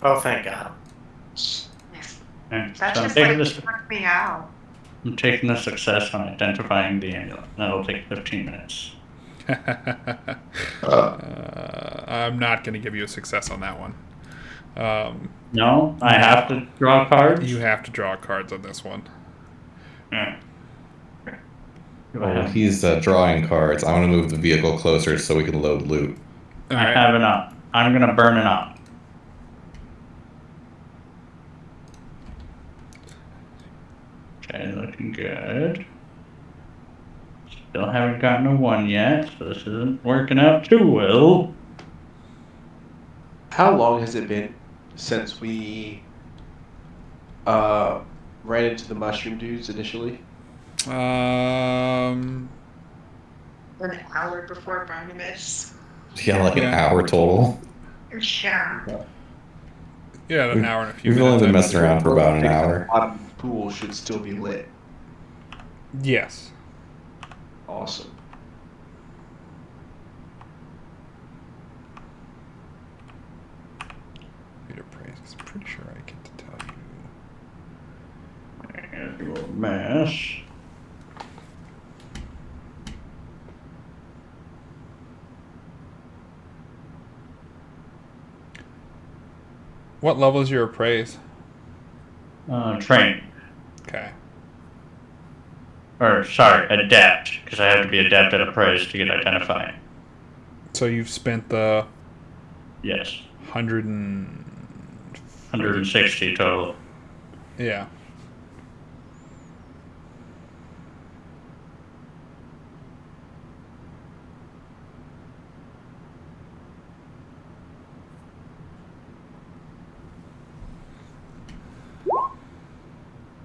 Oh, thank God. Yes. And That so just like freaked me out. I'm taking the success on identifying the amulet. That'll take 15 minutes. I'm not going to give you a success on that one. No, I have to draw cards. You have to draw cards on this one. Yeah. While he's drawing cards, I want to move the vehicle closer so we can load loot. All I right. have it up. I'm gonna burn it up. Okay, looking good. Still haven't gotten a 1 yet, so this isn't working out too well. How long has it been since we ran into the mushroom dudes initially? An hour before Barnibus. Yeah, like an hour total. Yeah. Yeah, an hour and a few We've minutes. only been I messing around for about an hour. The bottom pool should still be lit. believe. Yes. Awesome. Reader praise, 'cause I'm pretty sure I get to tell you. Casual mess. What level is your appraise? Train. Okay. Or, sorry, adept, because I have to be adept at appraise to get identified. So you've spent the Yes. 160 total. Yeah.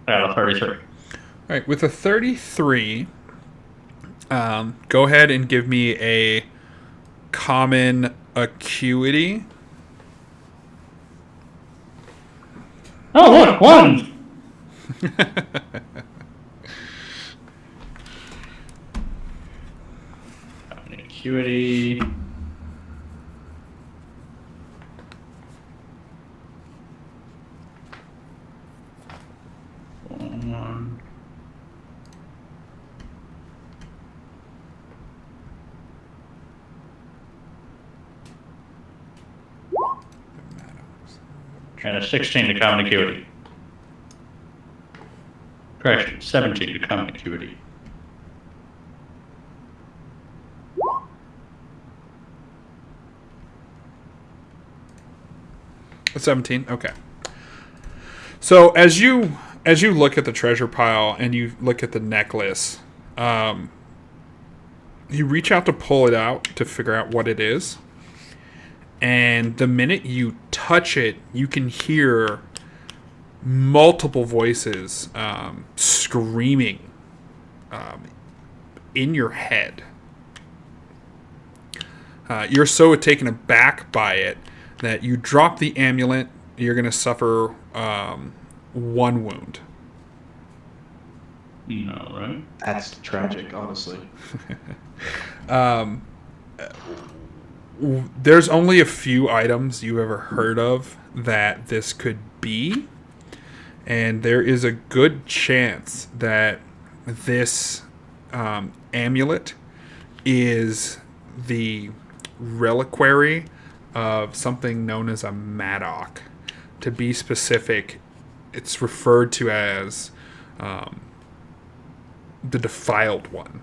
I got a 33. All right, with a 33, go ahead and give me a common acuity. Oh, look, 1! Common acuity. One. And a 16 to common acuity. Correction, 17 to common acuity. A 17. Okay. So as you look at the treasure pile and you look at the necklace, you reach out to pull it out to figure out what it is. And the minute you touch it, you can hear multiple voices screaming in your head. You're so taken aback by it that you drop the amulet. You're going to suffer 1 wound. No, right? That's tragic, honestly. There's only a few items you've ever heard of that this could be, and there is a good chance that this amulet is the reliquary of something known as a Maddock. To be specific, it's referred to as the Defiled One.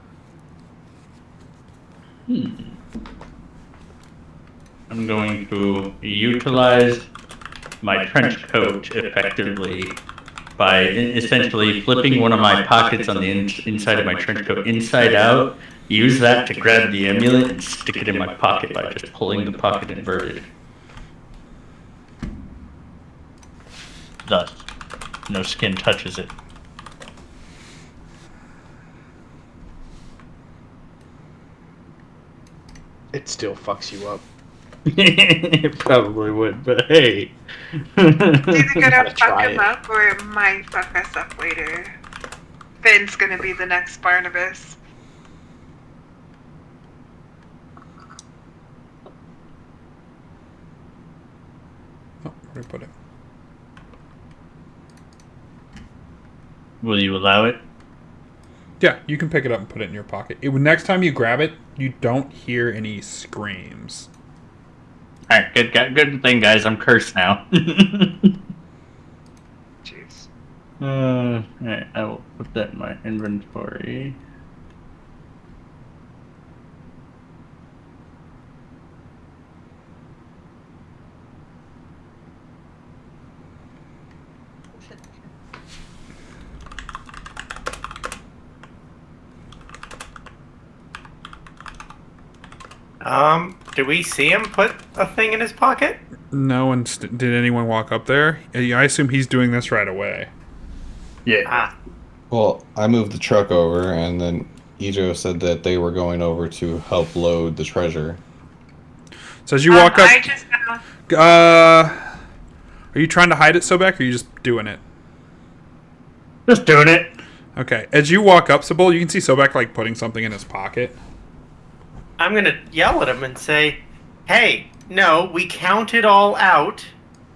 I'm going to utilize my trench coat effectively by essentially flipping one of my pockets on the inside of my trench coat inside out, use that to grab the amulet and stick it in my pocket by just pulling the pocket inverted. Thus, no skin touches it. It still fucks you up. It probably would, but hey. It's either gonna fuck Try him it. up or it might fuck us up later. Finn's gonna be the next Barnibus. Oh, where did I put it? Will you allow it? Yeah, you can pick it up and put it in your pocket. Next time you grab it, you don't hear any screams. Alright, good thing, guys. I'm cursed now. Jeez. Alright, I will put that in my inventory. Do we see him put a thing in his pocket? No one. Did anyone walk up there? I assume he's doing this right away. Yeah. Ah, Well, I moved the truck over, and then Ijo said that they were going over to help load the treasure. So as you walk up, I just know. are you trying to hide it, Sobek, or are you just doing it? Just doing it. Okay. As you walk up, Sybil, you can see Sobek like putting something in his pocket. I'm gonna yell at him and say, "Hey, no, we count it all out,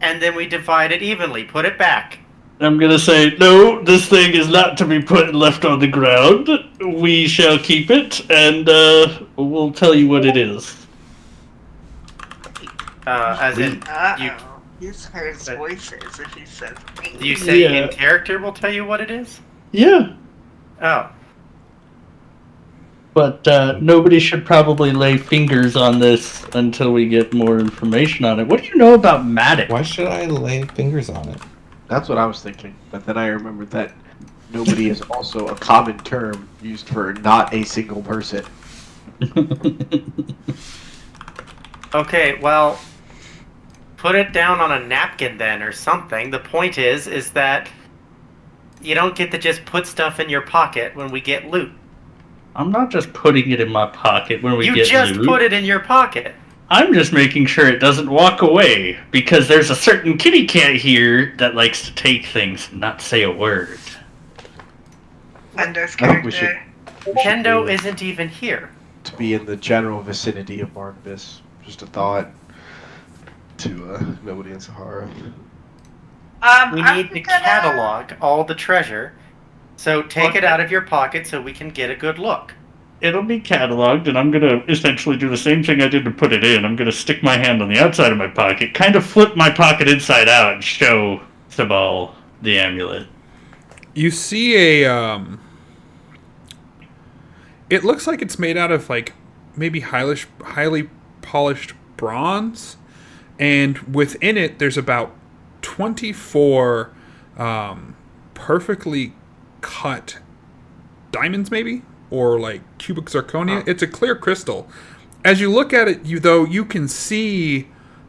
and then we divide it evenly. Put it back." I'm gonna say, no, this thing is not to be put and left on the ground. We shall keep it, and we'll tell you what it is. As in, you, Uh-oh. He's heard voices if he says you say Yeah. in character we'll tell you what it is? Yeah. Oh. But nobody should probably lay fingers on this until we get more information on it. What do you know about Matic? Why should I lay fingers on it? That's what I was thinking. But then I remembered that nobody is also a common term used for not a single person. Okay, well, put it down on a napkin then or something. The point is that you don't get to just put stuff in your pocket when we get loot. I'm not just putting it in my pocket when we You get just loot. put it in your pocket. I'm just making sure it doesn't walk away, because there's a certain kitty cat here that likes to take things and not say a word. Lendo's I think we character. Kendo isn't even here. To be in the general vicinity of Barnibus. Just a thought to nobody in Sahara. We I'm need to gonna- catalog all the treasure. So take it out of your pocket so we can get a good look. It'll be cataloged, and I'm gonna essentially do the same thing I did to put it in. I'm gonna stick my hand on the outside of my pocket, kind of flip my pocket inside out, and show Sabal the amulet. You see it looks like it's made out of like maybe highly polished bronze, and within it there's about 24 perfectly cut diamonds, maybe, or like cubic zirconia. It's a clear crystal. As you look at it, you can see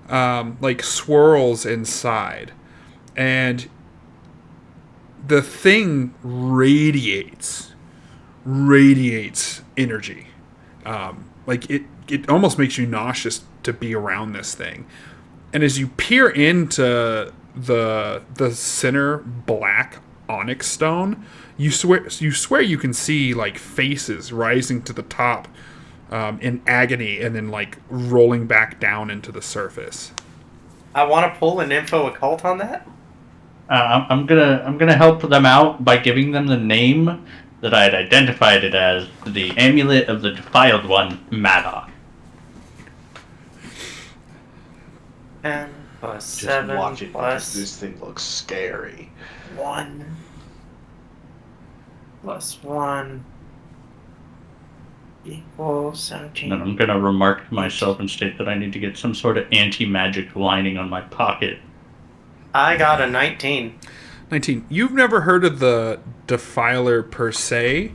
like swirls inside, and the thing radiates energy. Like it almost makes you nauseous to be around this thing. And as you peer into the center black onyx stone, you swear you can see like faces rising to the top in agony and then like rolling back down into the surface. I want to pull an info occult on that. I'm gonna help them out by giving them the name that I had identified it as, the Amulet of the Defiled One, Madoc. 10 plus Just 7 watch it plus because this thing looks scary. 1 plus 1 equals 17. And then I'm gonna remark to myself and state that I need to get some sort of anti-magic lining on my pocket. I got a 19. 19. You've never heard of the Defiler per se.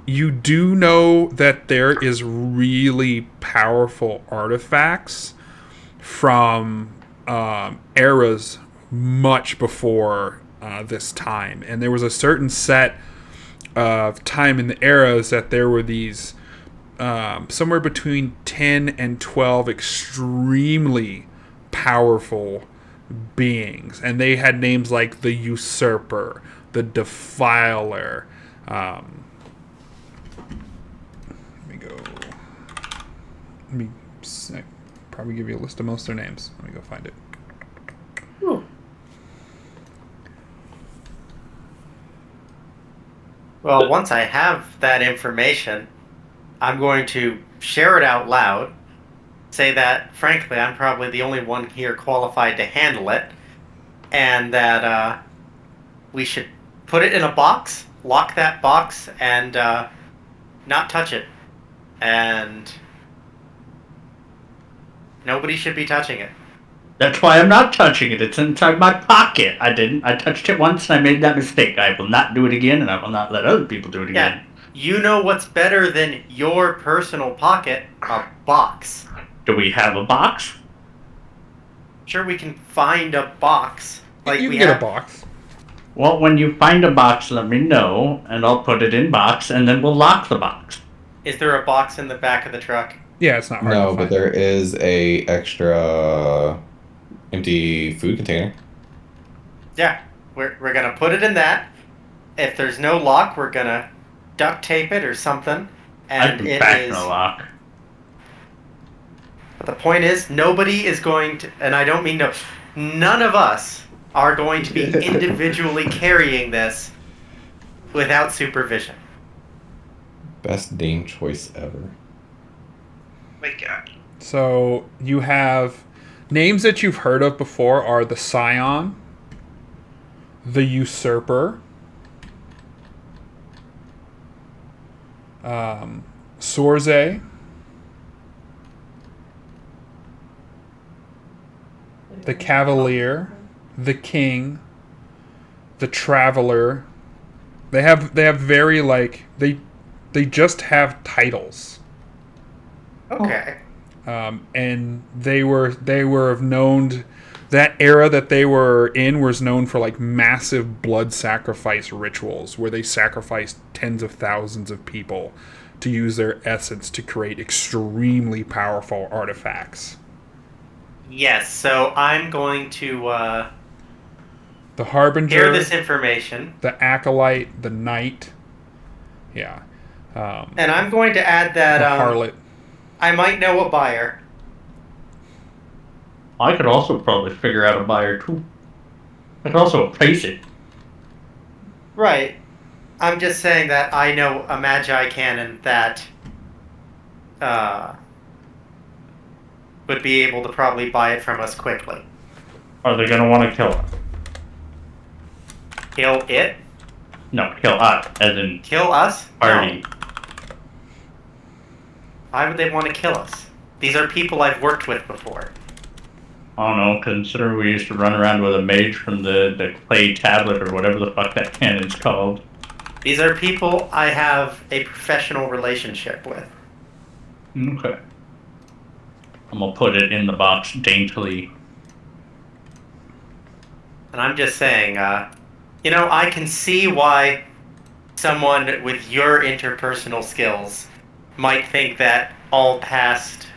You do know that there is really powerful artifacts from eras much before this time. And there was a certain set of time in the eras that there were these somewhere between 10 and 12 extremely powerful beings, and they had names like the Usurper, the Defiler. Let me probably give you a list of most of their names. Let me go find it. Ooh. Well, once I have that information, I'm going to share it out loud. Say that, frankly, I'm probably the only one here qualified to handle it, and that we should put it in a box, lock that box, and not touch it. And nobody should be touching it. That's why I'm not touching it. It's inside my pocket. I touched it once and I made that mistake. I will not do it again, and I will not let other people do it again. Yeah, you know what's better than your personal pocket? A box. Do we have a box? Sure, we can find a box. Like you we can get have a box. Well, when you find a box, let me know, and I'll put it in box, and then we'll lock the box. Is there a box in the back of the truck? Yeah, it's not hard to No, find. but there is a extra empty food container. Yeah, we're gonna put it in that. If there's no lock, we're gonna duct tape it or something. I And can it fasten is. a lock. But the point is, nobody is going to, and I don't mean no, none of us are going to be individually carrying this without supervision. Best name choice ever. My God. So you have names that you've heard of before are the Scion, the Usurper, Sorze, the Cavalier, the King, the Traveler. They have very like they just have titles. Okay. And they were known, that era that they were in was known for like massive blood sacrifice rituals where they sacrificed tens of thousands of people to use their essence to create extremely powerful artifacts. Yes, so I'm going to The Harbinger, share this information, the Acolyte, the Knight, yeah, and I'm going to add the that Harlot. I might know a buyer. I could also probably figure out a buyer too. I could also appraise it. Right. I'm just saying that I know a Magi cannon that would be able to probably buy it from us quickly. Are they gonna want to kill us? Kill it? No, kill us, as in Kill us? party. No. Why would they want to kill us? These are people I've worked with before. I don't know, considering we used to run around with a mage from the clay tablet or whatever the fuck that cannon's called. These are people I have a professional relationship with. Okay. I'm gonna put it in the box daintily. And I'm just saying, I can see why someone with your interpersonal skills might think that all past,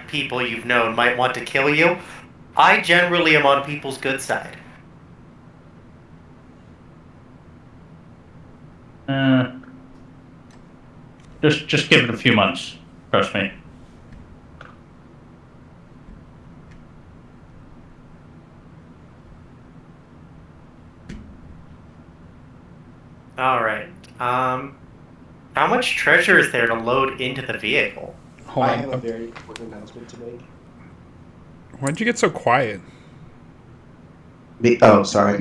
people you've known might want to kill you. I generally am on people's good side. Just give it a few months. Trust me. Alright. How much treasure is there to load into the vehicle? Hold I on. have a very important announcement to make. Why'd you get so quiet? Oh, sorry. I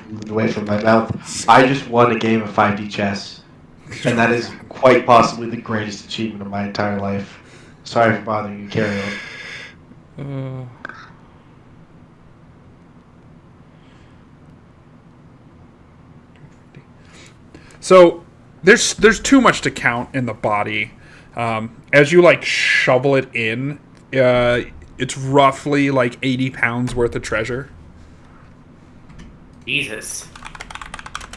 moved away from my mouth. I just won a game of 5D chess, and that is quite possibly the greatest achievement of my entire life. Sorry for bothering you. Carry on. So there's too much to count in the body. As you shovel it in, it's roughly 80 pounds worth of treasure. Jesus.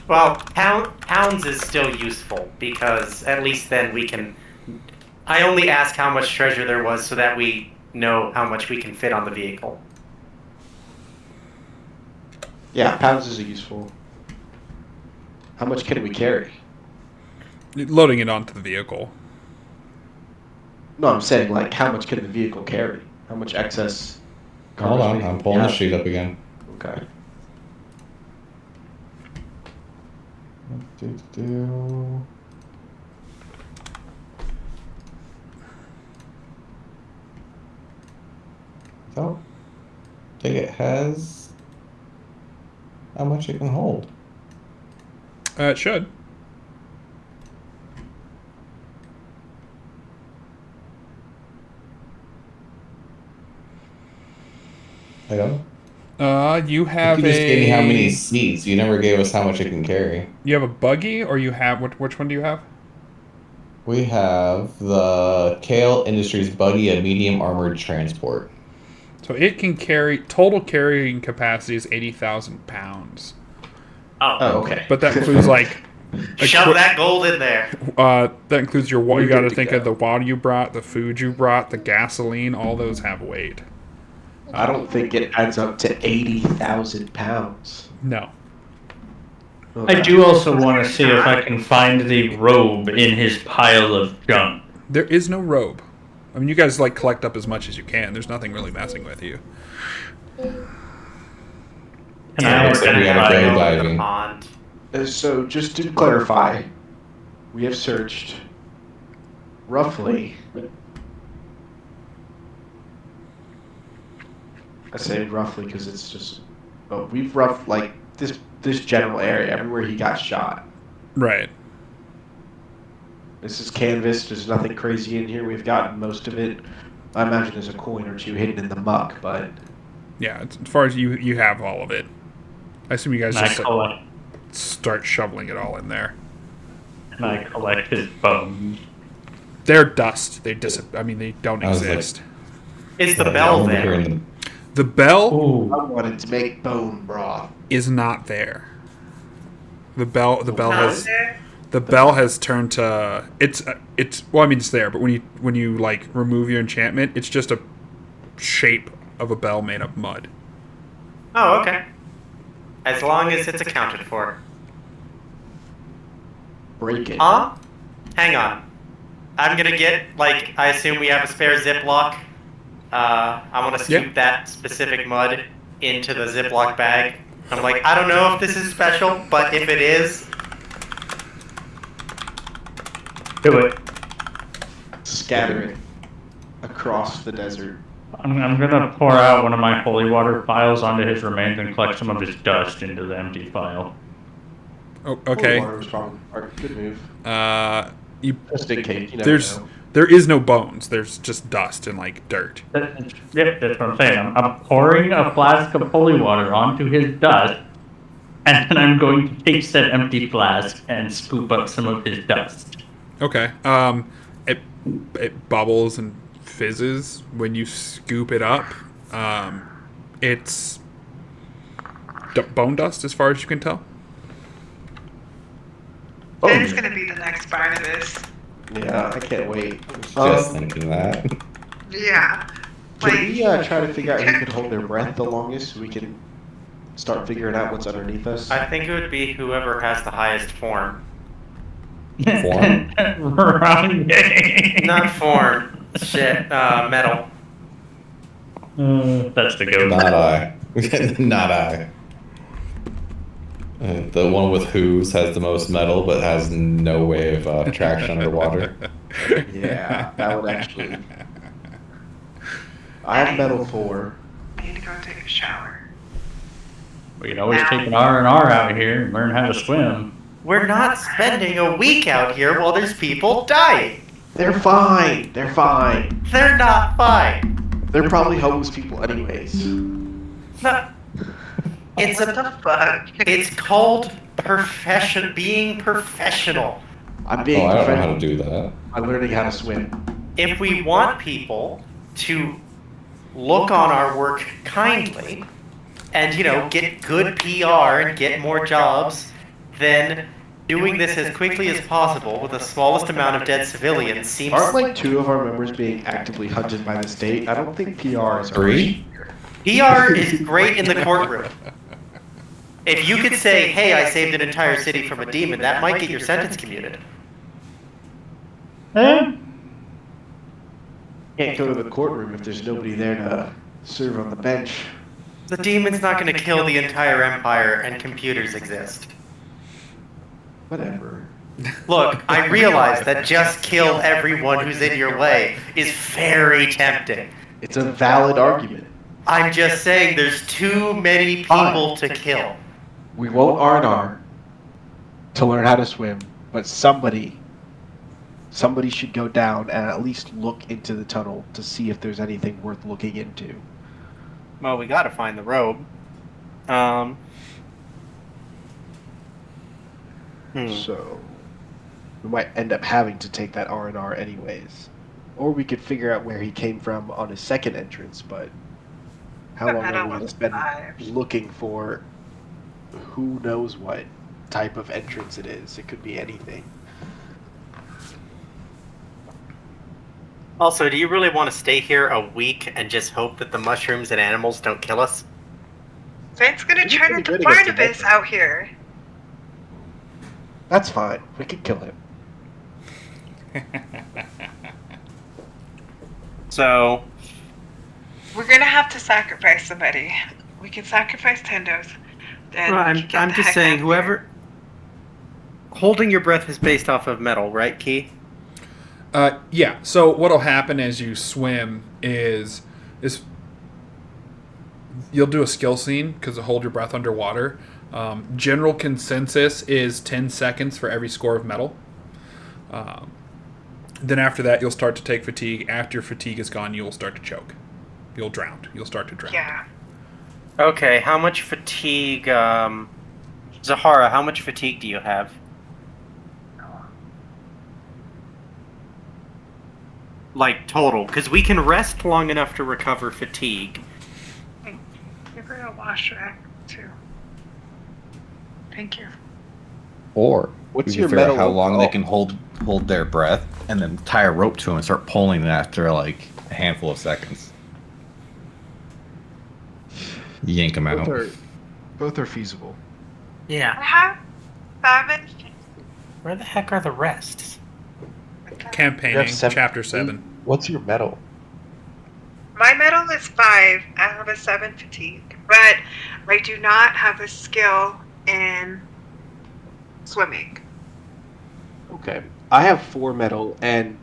Well, pounds is still useful, because at least then we can... I only ask how much treasure there was so that we know how much we can fit on the vehicle. Yeah, pounds is useful. How much can we carry? Loading it onto the vehicle. No, I'm saying, how much can the vehicle carry? How much excess? Hold on, space I'm do pulling we the have? sheet up again. Okay. So, I think it has how much it can hold. It should. I don't. You have You just gave me how many seats. You never gave us how much it can carry. You have a buggy, or you have which one do you have? We have the Kale Industries buggy, a medium armored transport. So it can carry, total carrying capacity is 80,000 pounds. Oh, okay. But that includes Shove that gold in there. that includes your water. We're You got to good to think go. of the water you brought, the food you brought, the gasoline. All those have weight. I don't think it adds up to 80,000 pounds. No. I do also want to see if I can find the robe in his pile of junk. There is no robe. I mean, you guys collect up as much as you can. There's nothing really messing with you. And Yeah, I we're looks like gonna we have gotta to go go to diving. the pond. So, just to clarify, we have searched roughly. I say roughly because it's just. Oh, we've this general area everywhere he got shot. Right. This is canvas. There's nothing crazy in here. We've gotten most of it. I imagine there's a coin or two hidden in the muck, but Yeah. As far as you have all of it. I assume you guys And I just collect, start shoveling it all in there. and I collect his bones. They're dust. They they don't I was like- exist. Is the I bell remember there? hearing The bell Ooh. I wanted to make bone broth. is not there. The bell Not there? the bell has turned to it's it's there, but when you remove your enchantment, it's just a shape of a bell made of mud. Oh, okay. As long as it's accounted for. Break it. Hang on. I'm gonna get, I assume we have a spare Ziploc. I want to scoop Yeah. that specific mud into the Ziploc bag. I'm like, I don't know if this is special, but if it is, Do it. Scatter it across the desert. I'm gonna pour out one of my holy water vials onto his remains and collect some of his dust into the empty vial. Oh, Holy okay. water was probably a good move. You Just in case. You never know. there is no bones. There's just dust and like dirt. Yep, that's what I'm saying. I'm pouring a flask of holy water onto his dust, and then I'm going to take said empty flask and scoop up some of his dust. Okay. It bubbles and fizzes when you scoop it up. It's bone dust, as far as you can tell. Oh, It is going to be the next Barnibus. yeah, I can't wait. Just thinking that. Yeah. Can we try to figure out who can hold their breath the longest so we can start figuring out what's underneath us? I think it would be whoever has the highest form. Form? Rounding. Not form. Shit. Metal. That's the goat. Not I. Not I. The one with hooves has the most metal, but has no way of traction underwater. Yeah, that would actually. I have metal 4. I need to go take a shower. We can always take an R&R out here and learn how to swim. We're not spending a week out here while there's people dying. They're fine. They're fine. They're not fine. They're probably homeless people, anyways. No. It's What the fuck? It's called being professional. I'm being Oh, I don't know how professional. to do that. I'm learning how to swim. If we want people to look on our work kindly and, get good PR and get more jobs, then doing this as quickly as possible with the smallest amount of dead civilians seems... Aren't like 2 of our members being actively hunted by the state? I don't think PR is... 3? PR is great in the courtroom. If you could say, hey, I saved an entire city from a demon, that might get your sentence commuted. Can't go to the courtroom if there's nobody there to serve on the bench. The demon's not going to kill the entire empire, and computers exist. Whatever. Look, I realize that just kill everyone who's in your way is very tempting. It's a valid argument. I'm just saying there's too many people to kill. We won't R&R to learn how to swim, but somebody should go down and at least look into the tunnel to see if there's anything worth looking into. Well, we gotta find the robe. So we might end up having to take that R&R anyways. Or we could figure out where he came from on his second entrance, but how long are we going to spend looking for who knows what type of entrance it is? It could be anything. Also, do you really want to stay here a week and just hope that the mushrooms and animals don't kill us? Finn's gonna He's turn pretty into good against the Barnibus Metro. out here. That's fine. We could kill him. So, We're gonna have to sacrifice somebody. We can sacrifice Tendos. Then well, we can get I'm the just heck saying, out of whoever... here. Holding your breath is based off of metal, right, Key? Yeah. So what'll happen as you swim is you'll do a skill scene because hold your breath underwater. General consensus is 10 seconds for every score of metal. Then after that, you'll start to take fatigue. After your fatigue is gone, you'll start to choke. You'll drown. You'll start to drown. Yeah. Okay, how much fatigue, Zahara, how much fatigue do you have? Like, total, because we can rest long enough to recover fatigue. Give her a wash rack too. Thank you. Or What's we can your figure out metal- how long they oh. can hold their breath, and then tie a rope to them and start pulling it after like a handful of seconds. Yank them out. Both are feasible. I Yeah. have 7. Where the heck are the rests? Campaigning, You have chapter 7. What's your metal? My metal is 5. I have a 7 fatigue, but I do not have a skill in swimming. Okay. I have 4 metal and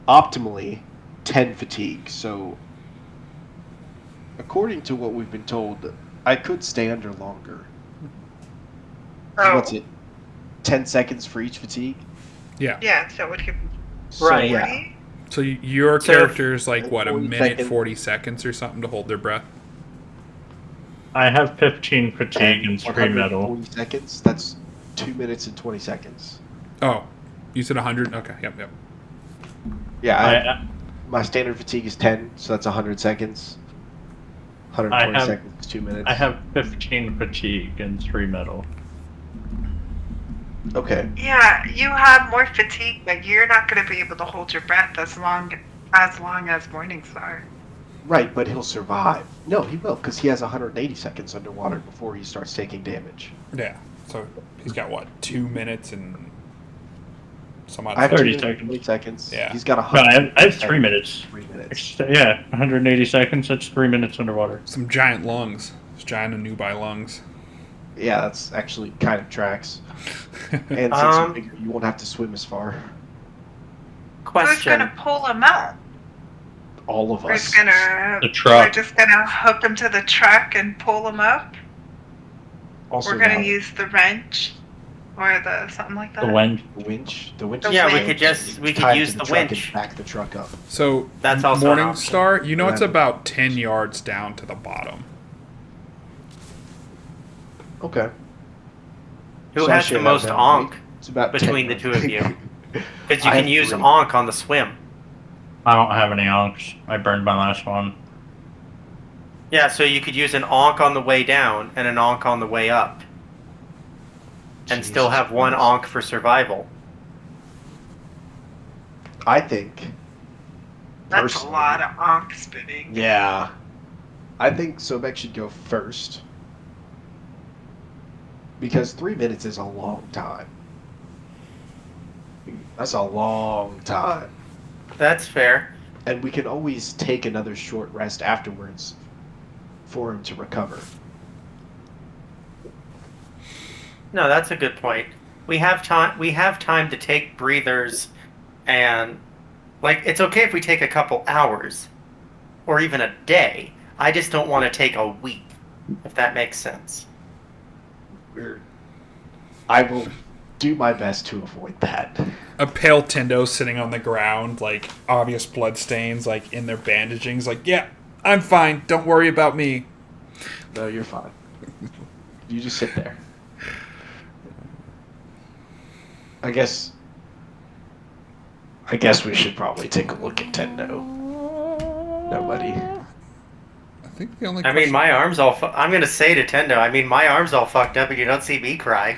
optimally 10 fatigue. So, according to what we've been told, I could stay under longer. Oh, What's it? 10 seconds for each fatigue? Yeah. yeah, so it would give So, Right. yeah. 40. So your So- character's like what, a 40 minute seconds. 40 seconds or something to hold their breath? I have 15 fatigue and 3 metal. 140 seconds? That's 2 minutes and 20 seconds. Oh, you said 100. Okay, yep. Yeah, my standard fatigue is 10, so that's 100 seconds. 120 I have- seconds is 2 minutes. I have 15 fatigue and 3 metal. Okay. Yeah, you have more fatigue, but you're not going to be able to hold your breath as long as Morningstar. Right, but he'll survive. No, he will, because he has 180 seconds underwater before he starts taking damage. Yeah. So he's got what, 2 minutes and some odd. I have 30 2 minutes, seconds. 20 seconds. Yeah. He's got No, 100. I have 3 minutes. 3 minutes. Yeah, 180 seconds. That's 3 minutes underwater. Some giant lungs. Some giant nubile lungs. Yeah, that's actually kind of tracks. And since you're bigger, you won't have to swim as far. Who's going Question. to pull him out? All of We're us. gonna. The truck. We're just gonna hook him to the truck and pull him up. Also, We're gonna now, use the wrench, or the something like that. The wind. the winch. The winch. The is Yeah, winch. we could tied to use the the truck winch. and back the truck up. So That's also an Morningstar, you know it's Yeah. about 10 yards down to the bottom. Okay. Who So I has should the have most that onk right. It's about between 10 the two of you? Because you I can have use 3. onk on the swim. I don't have any onks. I burned my last one. Yeah, so you could use an onk on the way down and an onk on the way up, and still Jesus have one Christ. onk for survival. I think. That's a personally- lot of onk spinning. Yeah. I think Sobek should go first. Because 3 minutes is a long time. That's a long time. That's fair. And we can always take another short rest afterwards for him to recover. No, that's a good point. We have time. We have time to take breathers, and like it's okay if we take a couple hours, or even a day. I just don't want to take a week, if that makes sense. I will do my best to avoid that. A pale Tendo sitting on the ground, like obvious blood stains, like in their bandagings, like, yeah, I'm fine. Don't worry about me. No, you're fine. You just sit there. I guess we should probably take a look at Tendo. Nobody. I think the only I mean, my arm's all. I'm gonna say to Tendo. I mean, my arm's all fucked up, and you don't see me cry.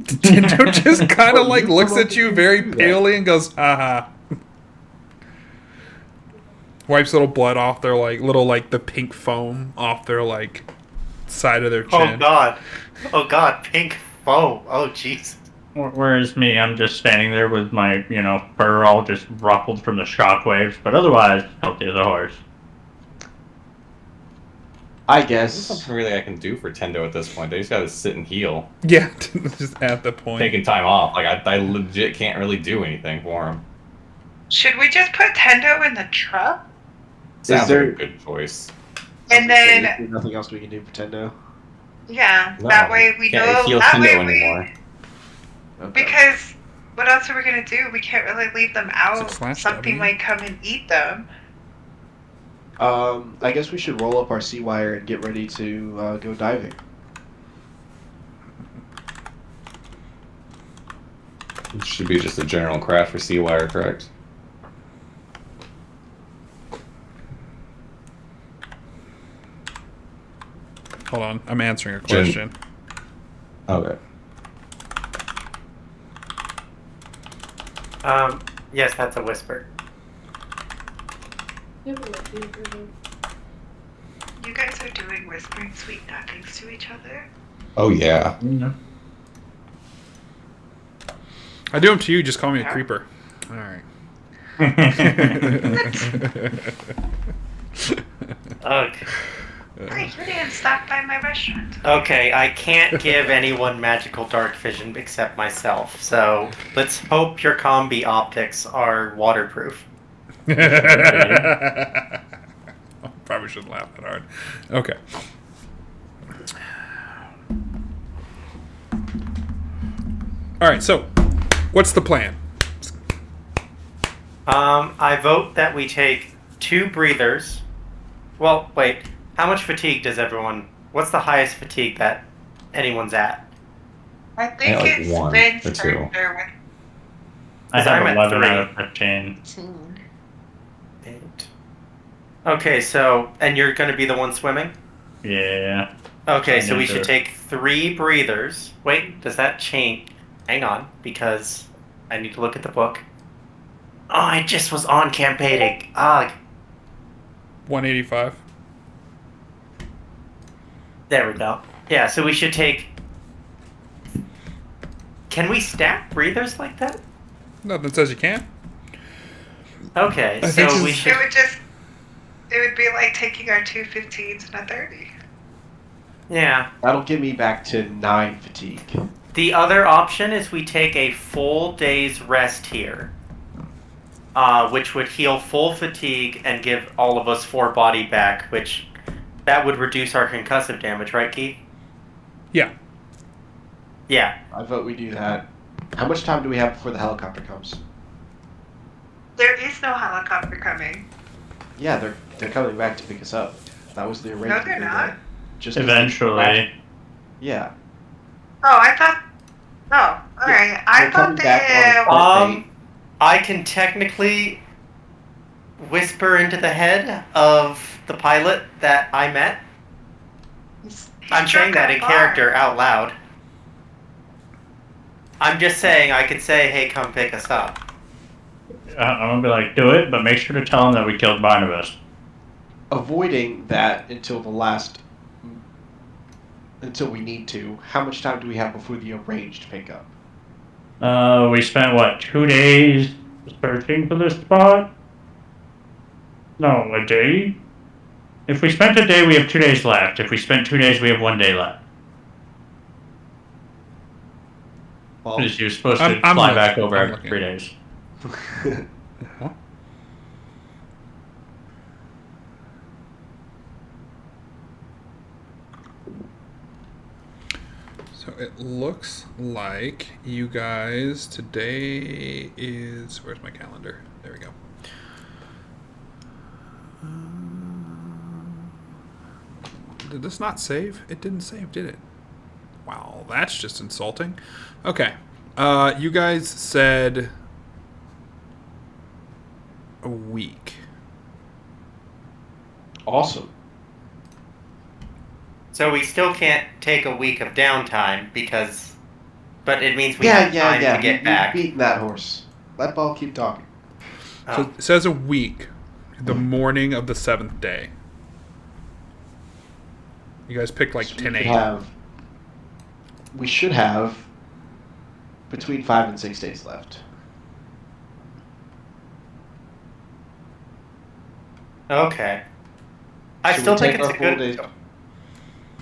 Tendo just kind Oh, of like you looks come at up you and very do that. palely and goes, "Aha." Wipes little blood off their like little like the pink foam off their like side of their chin. Oh god, pink foam. Oh jeez. Whereas me, I'm just standing there with my, fur all just ruffled from the shockwaves, but otherwise healthy as a horse. I There's guess. something really I can do for Tendo at this point. They just gotta sit and heal. Yeah, just at the point. Taking time off. Like, I legit can't really do anything for him. Should we just put Tendo in the truck? Sounds there- like a good choice. And then, There's nothing else we can do for Tendo. yeah, No, that way we can't know. heal That Tendo way anymore. Okay. Because what else are we gonna do? We can't really leave them out. slash Something W? might come and eat them. I guess we should roll up our sea wire and get ready to go diving. It should be just a general craft for sea wire, correct? Hold on, I'm answering a Jen- question. Okay. Yes, that's a whisper. You guys are doing whispering sweet nothings to each other. Oh yeah. I do them to you. Just call me a Yeah. creeper. All right. Okay. Hey, you didn't stop by my restaurant. Okay, I can't give anyone magical dark vision except myself, so let's hope your combi optics are waterproof. Probably shouldn't laugh that hard. Okay. All right. So, what's the plan? I vote that we take 2 breathers. Well, wait. How much fatigue does everyone? What's the highest fatigue that anyone's at? I think like it's 1 Vince or 2. Carter I Because have I'm at 11 3. out of 15. with 18. 8. Okay, so and you're going to be the one swimming. Yeah. Okay, I so we need should to- take 3 breathers. Wait, does that change? Hang on, because I need to look at the book. Oh, I just was on campaigning. Ah, 185. there we go. Yeah, so we should take. Can we stack breathers like that? Nothing says you can't. Okay, I think so we this- should. It would be like taking our 2 15s and a 30. Yeah. That'll get me back to 9 fatigue. The other option is we take a full day's rest here, which would heal full fatigue and give all of us 4 body back, which that would reduce our concussive damage, right, Keith? Yeah. Yeah. I vote we do that. How much time do we have before the helicopter comes? There is no helicopter coming. Yeah, they're coming back to pick us up. That was the arrangement. they're we not. had. Just Eventually. Yeah. Oh, I thought. Oh, alright. I They're thought coming back they. on I can technically whisper into the head of the pilot that I met. I'm saying that in character out loud. I'm just saying I could say, hey, come pick us up. I'm gonna be like, do it, but make sure to tell him that we killed Barnibus. Avoiding that until we need to. How much time do we have before the arranged pickup? We spent, what, 2 days searching for this spot? No, a day? If we spent a day, we have 2 days left. If we spent 2 days, we have 1 day left. Well, Because you're supposed to I'm fly looking. back over I'm every looking. 3 days. So it looks like you guys today is where's my calendar? There we go. Did this not save? It didn't save, did it? Wow, that's just insulting. Okay. You guys said a week. awesome. So we still can't take a week of downtime because, but it means we have time to get back. We've beaten that horse. Let Ball keep talking. Oh. So it says a week, the morning of the 7th day. You guys picked like So 10 we 8. We should have between 5 and 6 days left. Okay. I Should still we think take it's our a full good. days?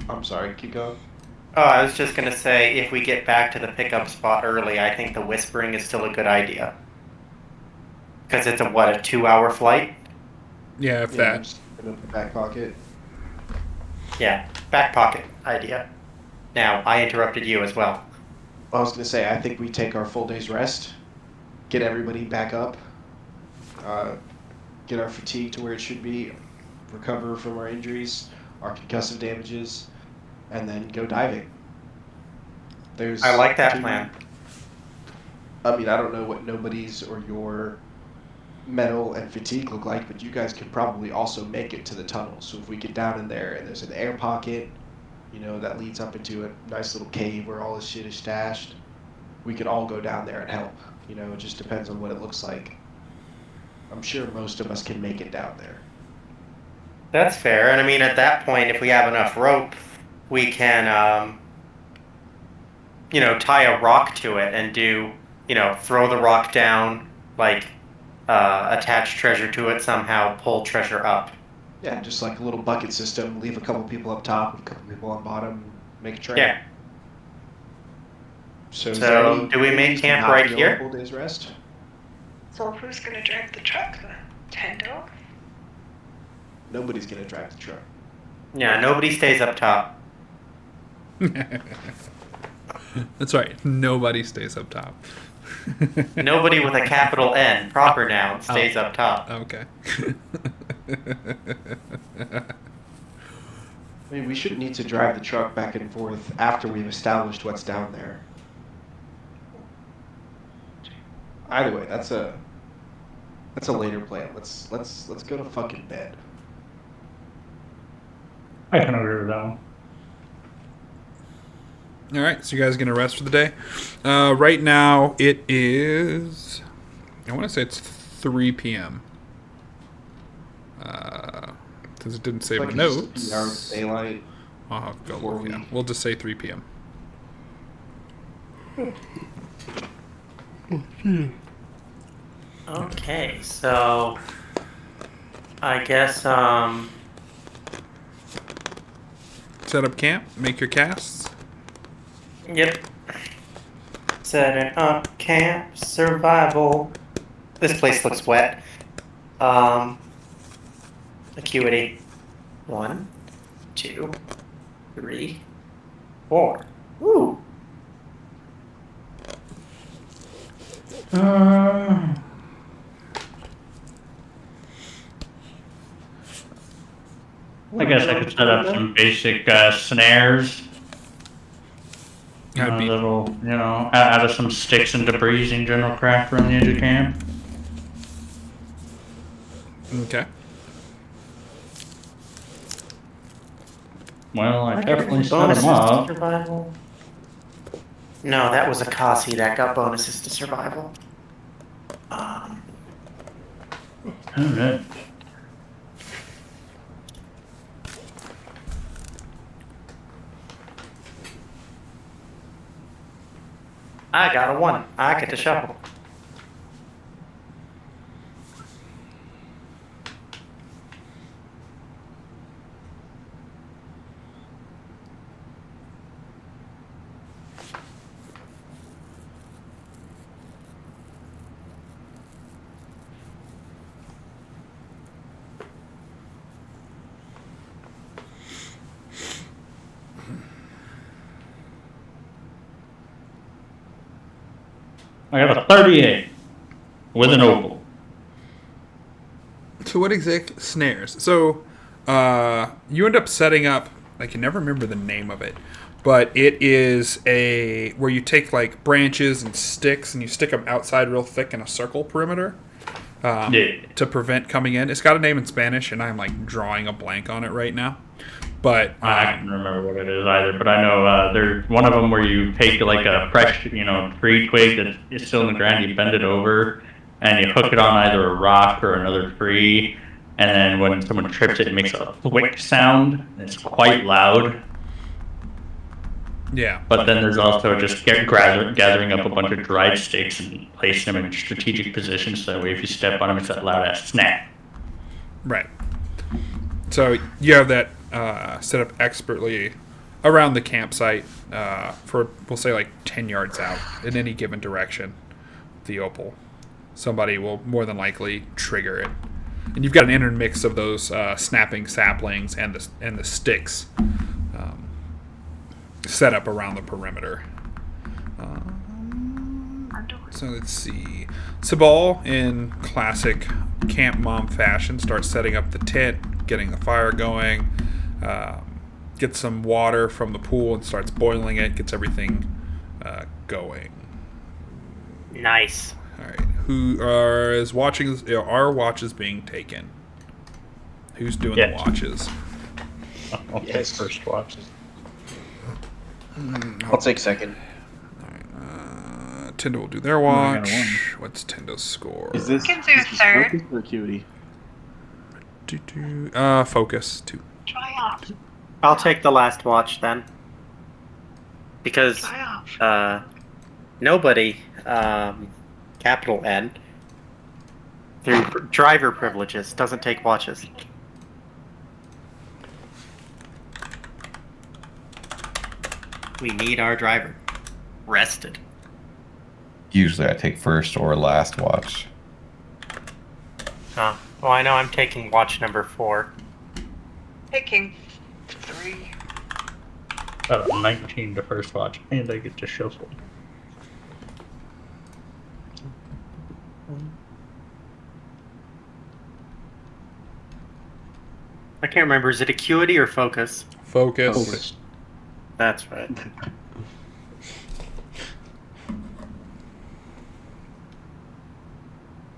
I'm sorry, keep going. Oh, I was just gonna say, if we get back to the pickup spot early, I think the whispering is still a good idea. Because it's a 2-hour flight? Yeah, if Yeah, that. just in the back pocket. Yeah, back pocket idea. Now, I interrupted you as well. I was going to say, I think we take our full day's rest, get everybody back up, get our fatigue to where it should be, recover from our injuries, our concussive damages, and then go diving. There's I like that two- plan. I mean, I don't know what nobody's or your metal and fatigue look like, but you guys could probably also make it to the tunnel. So if we get down in there and there's an air pocket, you know, that leads up into a nice little cave where all this shit is stashed, we could all go down there and help. You know, it just depends on what it looks like. I'm sure most of us can make it down there. That's fair. And I mean, at that point, if we have enough rope, we can, tie a rock to it and do, throw the rock down, like, attach treasure to it somehow, pull treasure up. Yeah, just like a little bucket system. Leave a couple people up top, a couple people on bottom, make a train. Yeah. So, is So, there any do we make reason camp not right to here? Full day's rest? So who's gonna drive the truck then? Tendo? Nobody's gonna drive the truck. Yeah, nobody stays up top. That's right. Nobody stays up top. Nobody with a capital N, proper noun, stays up top. Okay. I mean, we shouldn't need to drive the truck back and forth after we've established what's down there. Either way, that's a later plan. Let's go to fucking bed. I can agree with that one. All right, so you guys gonna rest for the day. Right now it is. I want to say it's 3 p.m. Because it didn't save Like my it's notes. 2 hours of daylight. I'll have to go Before look, we- yeah. We'll just say 3 p.m. Okay, so I guess Set up camp. Make your casts. yep. Setting up camp survival. This place looks wet. Acuity. 1, 2, 3, 4. Ooh. I guess I could set up some basic snares. That'd A be- little, out of some sticks and debris in general craft around the edge of camp. Okay. Well, I definitely set Bonuses them to up. survival. No, that was a Kasi that got bonuses to survival. Alright. I got a 1. I get to shuffle. I got a 38 with an opal. So what exact snares? So you end up setting up. I can never remember the name of it, but it is a where you take like branches and sticks and you stick them outside real thick in a circle perimeter to prevent coming in. It's got a name in Spanish, and I'm like drawing a blank on it right now. But I can't remember what it is either, but I know there's one of them where you take like a fresh, tree twig that is still in the ground, you bend it over, and you hook it on either a rock or another tree, and then when someone trips it, it makes a thwick sound. It's quite loud. yeah, But then there's also just gathering up a bunch of dried sticks and placing them in strategic positions, so that way if you step on them, it's that loud ass snap. right. So you have that set up expertly around the campsite for, we'll say, like 10 yards out in any given direction. The opal, somebody will more than likely trigger it, and you've got an intermix of those snapping saplings and the sticks set up around the perimeter. So let's see. Sabal, in classic camp mom fashion, starts setting up the tent, getting the fire going, gets some water from the pool and starts boiling it, gets everything going. Nice. All right. Who is watching? Our watch is being taken. Who's doing the Yes. watches? I'll take first watches. I'll take second. Tendo will do their I got watch. a 1. What's Tendo's score? Is this You can do third. focus or acuity? Focus 2. Try off. I'll take the last watch then. Because Try off. nobody, capital N, through driver privileges, doesn't take watches. We need our driver rested. Usually I take first or last watch. Huh. Well, I know I'm taking watch number 4. Taking 3. About 19 to first watch, and I get to shuffle. I can't remember. Is it acuity or focus? Focus. That's right.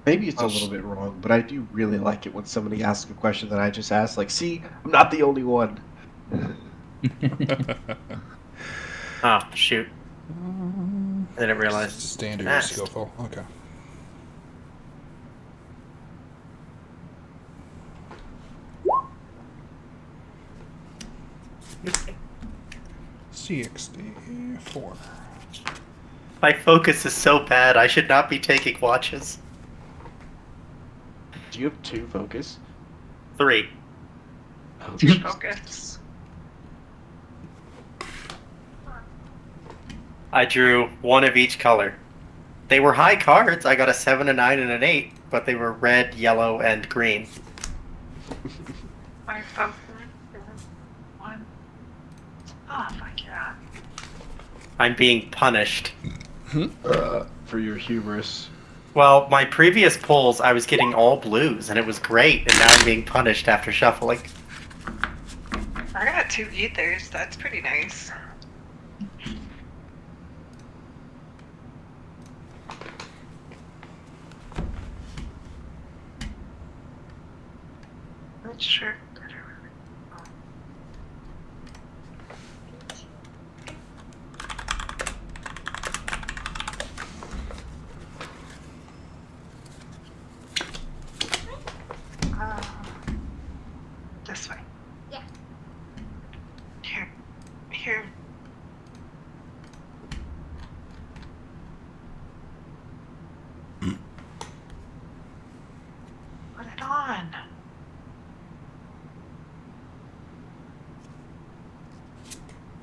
Maybe it's a little bit wrong, but I do really like it when somebody asks a question that I just asked. Like, see, I'm not the only one. Oh, shoot. I didn't realize. Standard Next. skillful. Okay. CXD4. My focus is so bad. I should not be taking watches. Do you have 2 focus? 3. Focus. I drew 1 of each color. They were high cards. I got a 7, a 9, and an 8, but they were red, yellow, and green. My focus is 1. Oh my god. I'm being punished. For your hubris. Well, my previous pulls, I was getting all blues, and it was great, and now I'm being punished after shuffling. I got 2 ethers. That's pretty nice. That's true. This way. Yeah. Here. Here. Put it on.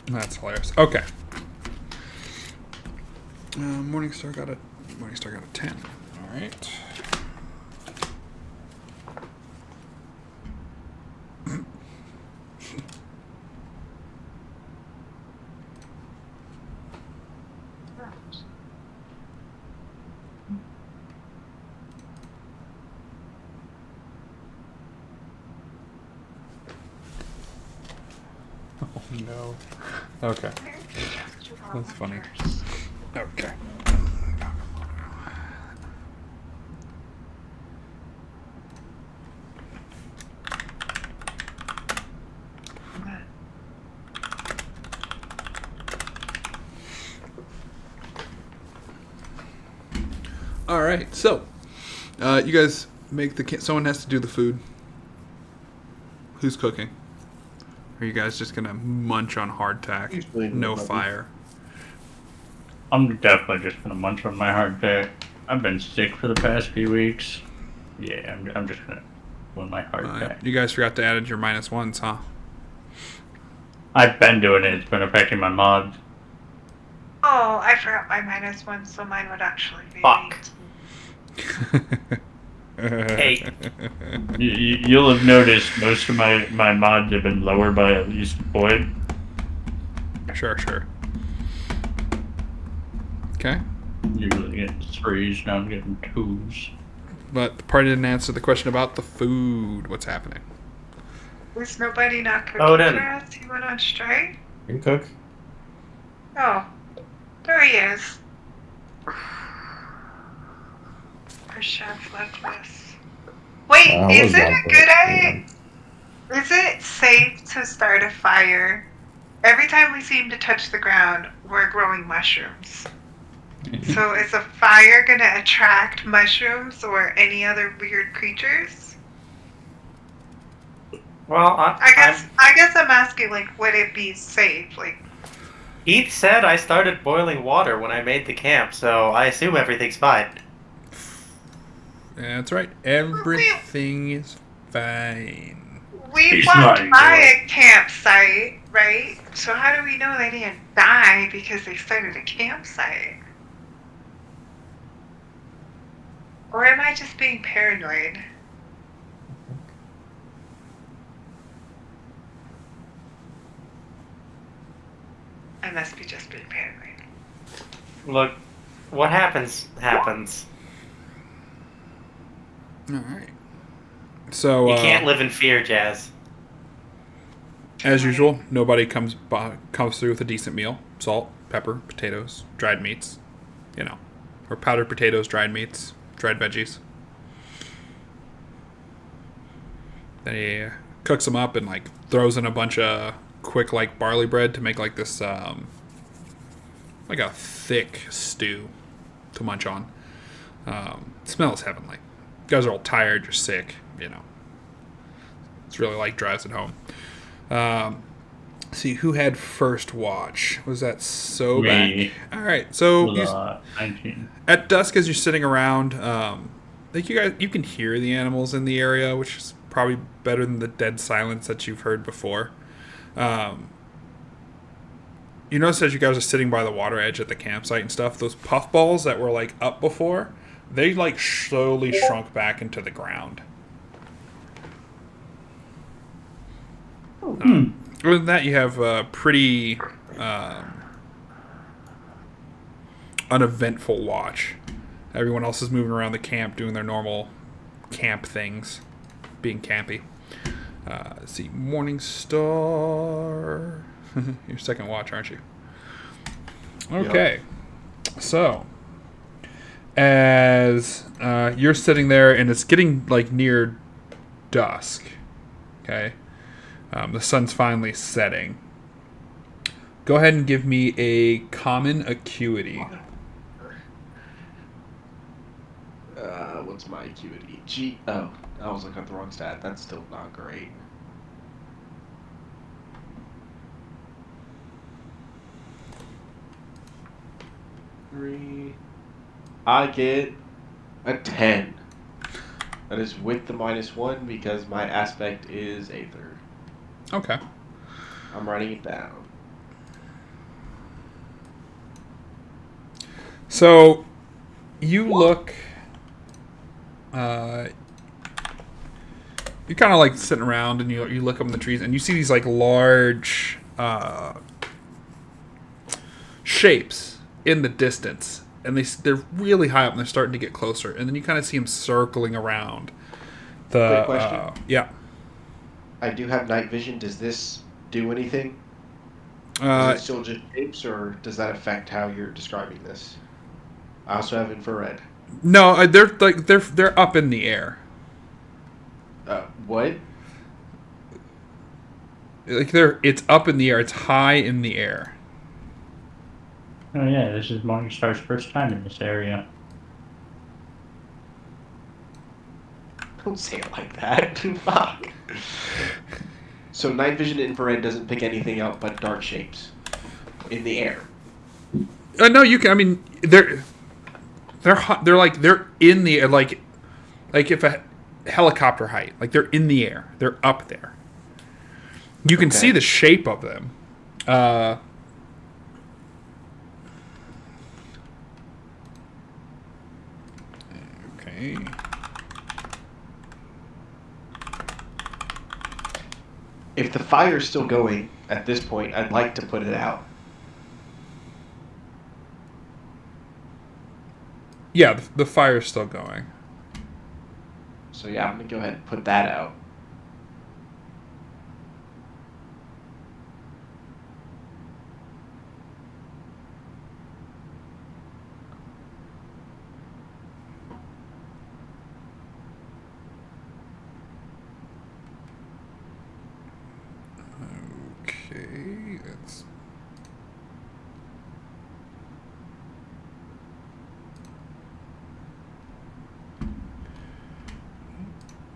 That's hilarious. Okay. Morningstar got a 10. All right. Oh no. Okay. That's funny. Okay. All right. So, you guys make the. Someone has to do the food. Who's cooking? Are you guys just gonna munch on hardtack? Usually No nobody. fire. I'm definitely just gonna munch on my hardtack. I've been sick for the past few weeks. Yeah, I'm just gonna win my hardtack. You guys forgot to add your -1s, huh? I've been doing it. It's been affecting my mods. Oh, I forgot my -1, so mine would actually be Fuck. 8. 8. You'll have noticed most of my mods have been lower by at least a point. Sure. Okay. Usually getting 3s, now I'm getting 2s. But the party didn't answer the question about the food. What's happening? Was nobody not cooking Odin. for us? He went on strike? You can cook. Oh, there he is. Our chef left us. Wait, I is was it on a for good it. idea? Is it safe to start a fire? Every time we seem to touch the ground, we're growing mushrooms. So is a fire gonna attract mushrooms or any other weird creatures? Well, I guess I'm asking, like, would it be safe? Like, Heath said I started boiling water when I made the camp, so I assume everything's fine. That's right. Everything is fine. we He's walked not by good. a campsite right? So how do we know they didn't die because they started a campsite? Or am I just being paranoid? I must be just being paranoid. Look, what happens, happens. All right. So You can't live in fear, Jazz. as usual, nobody comes through with a decent meal: salt, pepper, potatoes, dried meats, or powdered potatoes, dried meats, dried veggies. Then he cooks them up and like throws in a bunch of quick like barley bread to make like this like a thick stew to munch on. Smells heavenly. You guys are all tired. You're sick. It's really like drives it home. See who had first watch. Was that Sobek? Me. All right. So With 19. at dusk, as you're sitting around, like you can hear the animals in the area, which is probably better than the dead silence that you've heard before. You notice as you guys are sitting by the water edge at the campsite and stuff, those puffballs that were like up before, they like slowly shrunk back into the ground. Other than that, you have a pretty uneventful watch. Everyone else is moving around the camp doing their normal camp things, being campy. Let's see, Morning Star. Your second watch, aren't you? Okay. Yep. So, as you're sitting there and it's getting like near dusk, okay? The sun's finally setting. Go ahead and give me a common acuity. What's my acuity? G. Oh, I was looking at the wrong stat. That's still not great. I get a 10. That is with the -1 because my aspect is a third. Okay. I'm writing it down. So, you look... you're kind of like sitting around and you look up in the trees and you see these like large shapes in the distance, and they're really high up and they're starting to get closer, and then you kind of see them circling around the Quick question. Yeah. I do have night vision. Does this do anything? Is it still just shapes, or does that affect how you're describing this? I also have infrared. No, they're up in the air. What? Like it's up in the air. It's high in the air. Oh yeah, this is Morningstar's first time in this area. Don't say it like that. Fuck. So night vision and infrared doesn't pick anything out but dark shapes in the air. No, you can. I mean, they're in the air, like if a helicopter height, like they're in the air. They're up there. You can see the shape of them. Okay. If the fire's still going at this point, I'd like to put it out. Yeah, the fire's still going. So yeah, I'm going to go ahead and put that out. Okay, that's...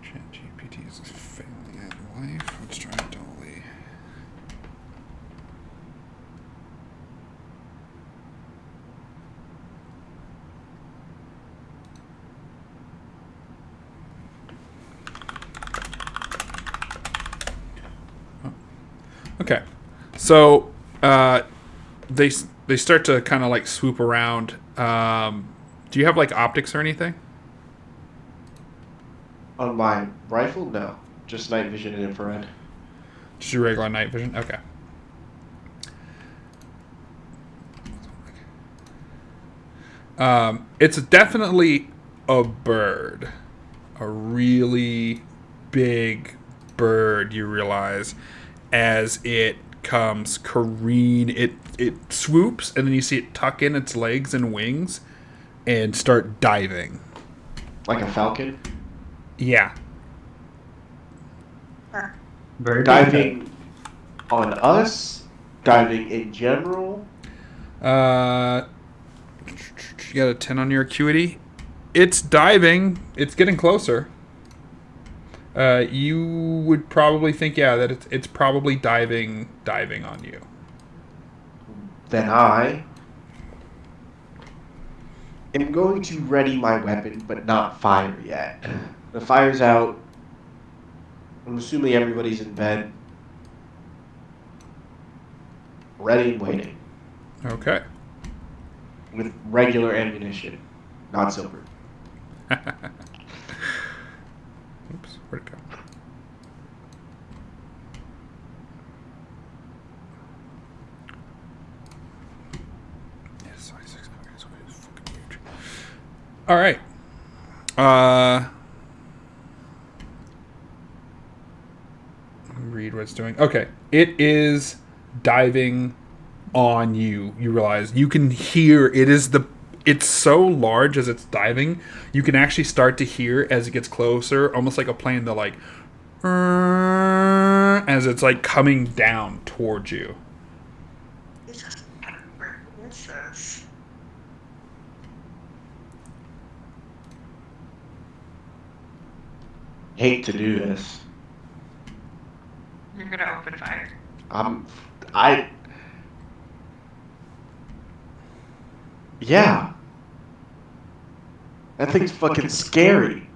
ChatGPT is failing at life. Let's try Dolly. Okay, So, they start to kind of like swoop around. Do you have like optics or anything? On my rifle, no. Just night vision and infrared. Just your regular night vision? Okay. It's definitely a bird. A really big bird, you realize, as it comes it swoops, and then you see it tuck in its legs and wings and start diving. Like a falcon? Yeah. Very Diving on us? Diving in general? You got a 10 on your acuity. It's diving. It's getting closer. You would probably think, that it's probably diving on you. Then I am going to ready my weapon, but not fire yet. The fire's out. I'm assuming everybody's in bed. Ready and waiting. Okay. With regular ammunition, not silver. Oops, where'd it go? Yes, 26. Okay, so it's fucking huge. All right. Read what it's doing. Okay, it is diving on you. You realize you can hear it's so large as it's diving, you can actually start to hear as it gets closer, almost like a plane, the like as it's like coming down towards you. Hate to do this. You're gonna open fire. Yeah. That thing's fucking scary.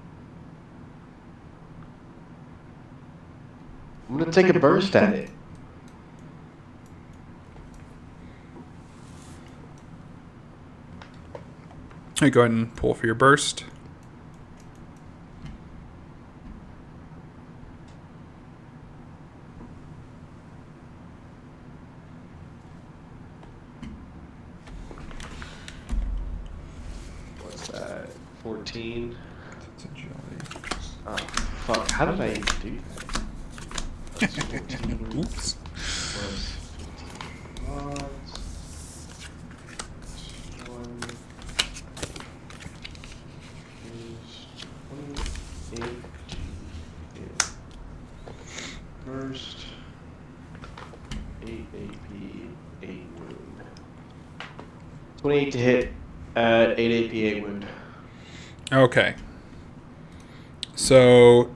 I'm gonna take a burst at it. Hey, go ahead and pull for your burst. What's that? 14. That's a jelly. Oh, fuck. How did I even do that? That's 14 Oops. plus 15 odds. 1 is 28. First, 8 AP, 8 wound. 28 to hit, 8 AP, 8 wound. Okay. So,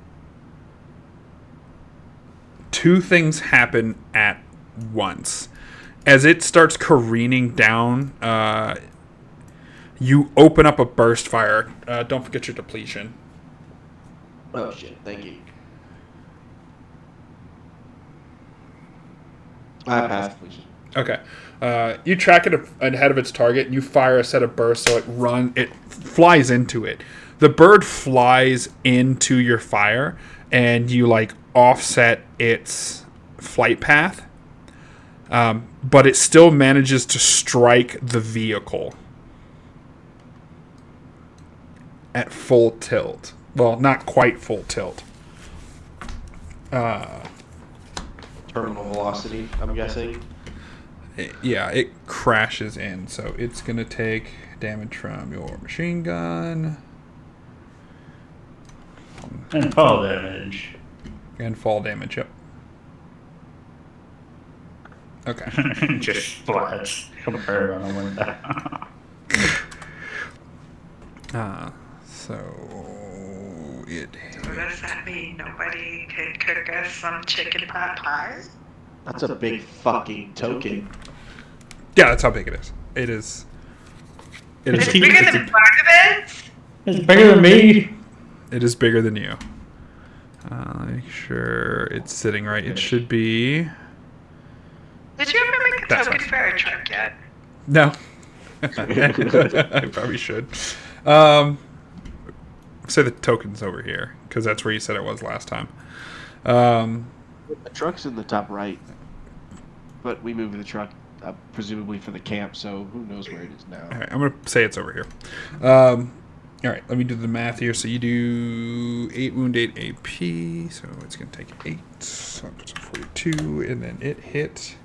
two things happen at once. As it starts careening down, you open up a burst fire. Don't forget your depletion. Oh shit, thank you. I passed depletion. Okay. You track it ahead of its target, and you fire a set of bursts, so it flies into it. The bird flies into your fire, and you like offset its flight path, but it still manages to strike the vehicle at full tilt. Well, not quite full tilt. Terminal velocity, I'm guessing. It crashes in, so it's gonna take damage from your machine gun And fall damage. and fall damage. Yep. Okay. Just splats. Compared on a window. So it. What does that mean? Nobody could cook us some chicken pot pie? That's a big fucking token. Yeah, that's how big it is. It is. It It's is. bigger than Barnibus? It's bigger than me. It is bigger than you. Make sure it's sitting right. It should be. That's token fine. for our truck yet? No. I probably should. Say the token's over here, because that's where you said it was last time. The truck's in the top right, but we moved the truck presumably for the camp, so who knows where it is now. All right, I'm going to say it's over here. All right, let me do the math here. So you do 8 wound, 8 AP, so it's going to take 8. So it's 42, and then it hit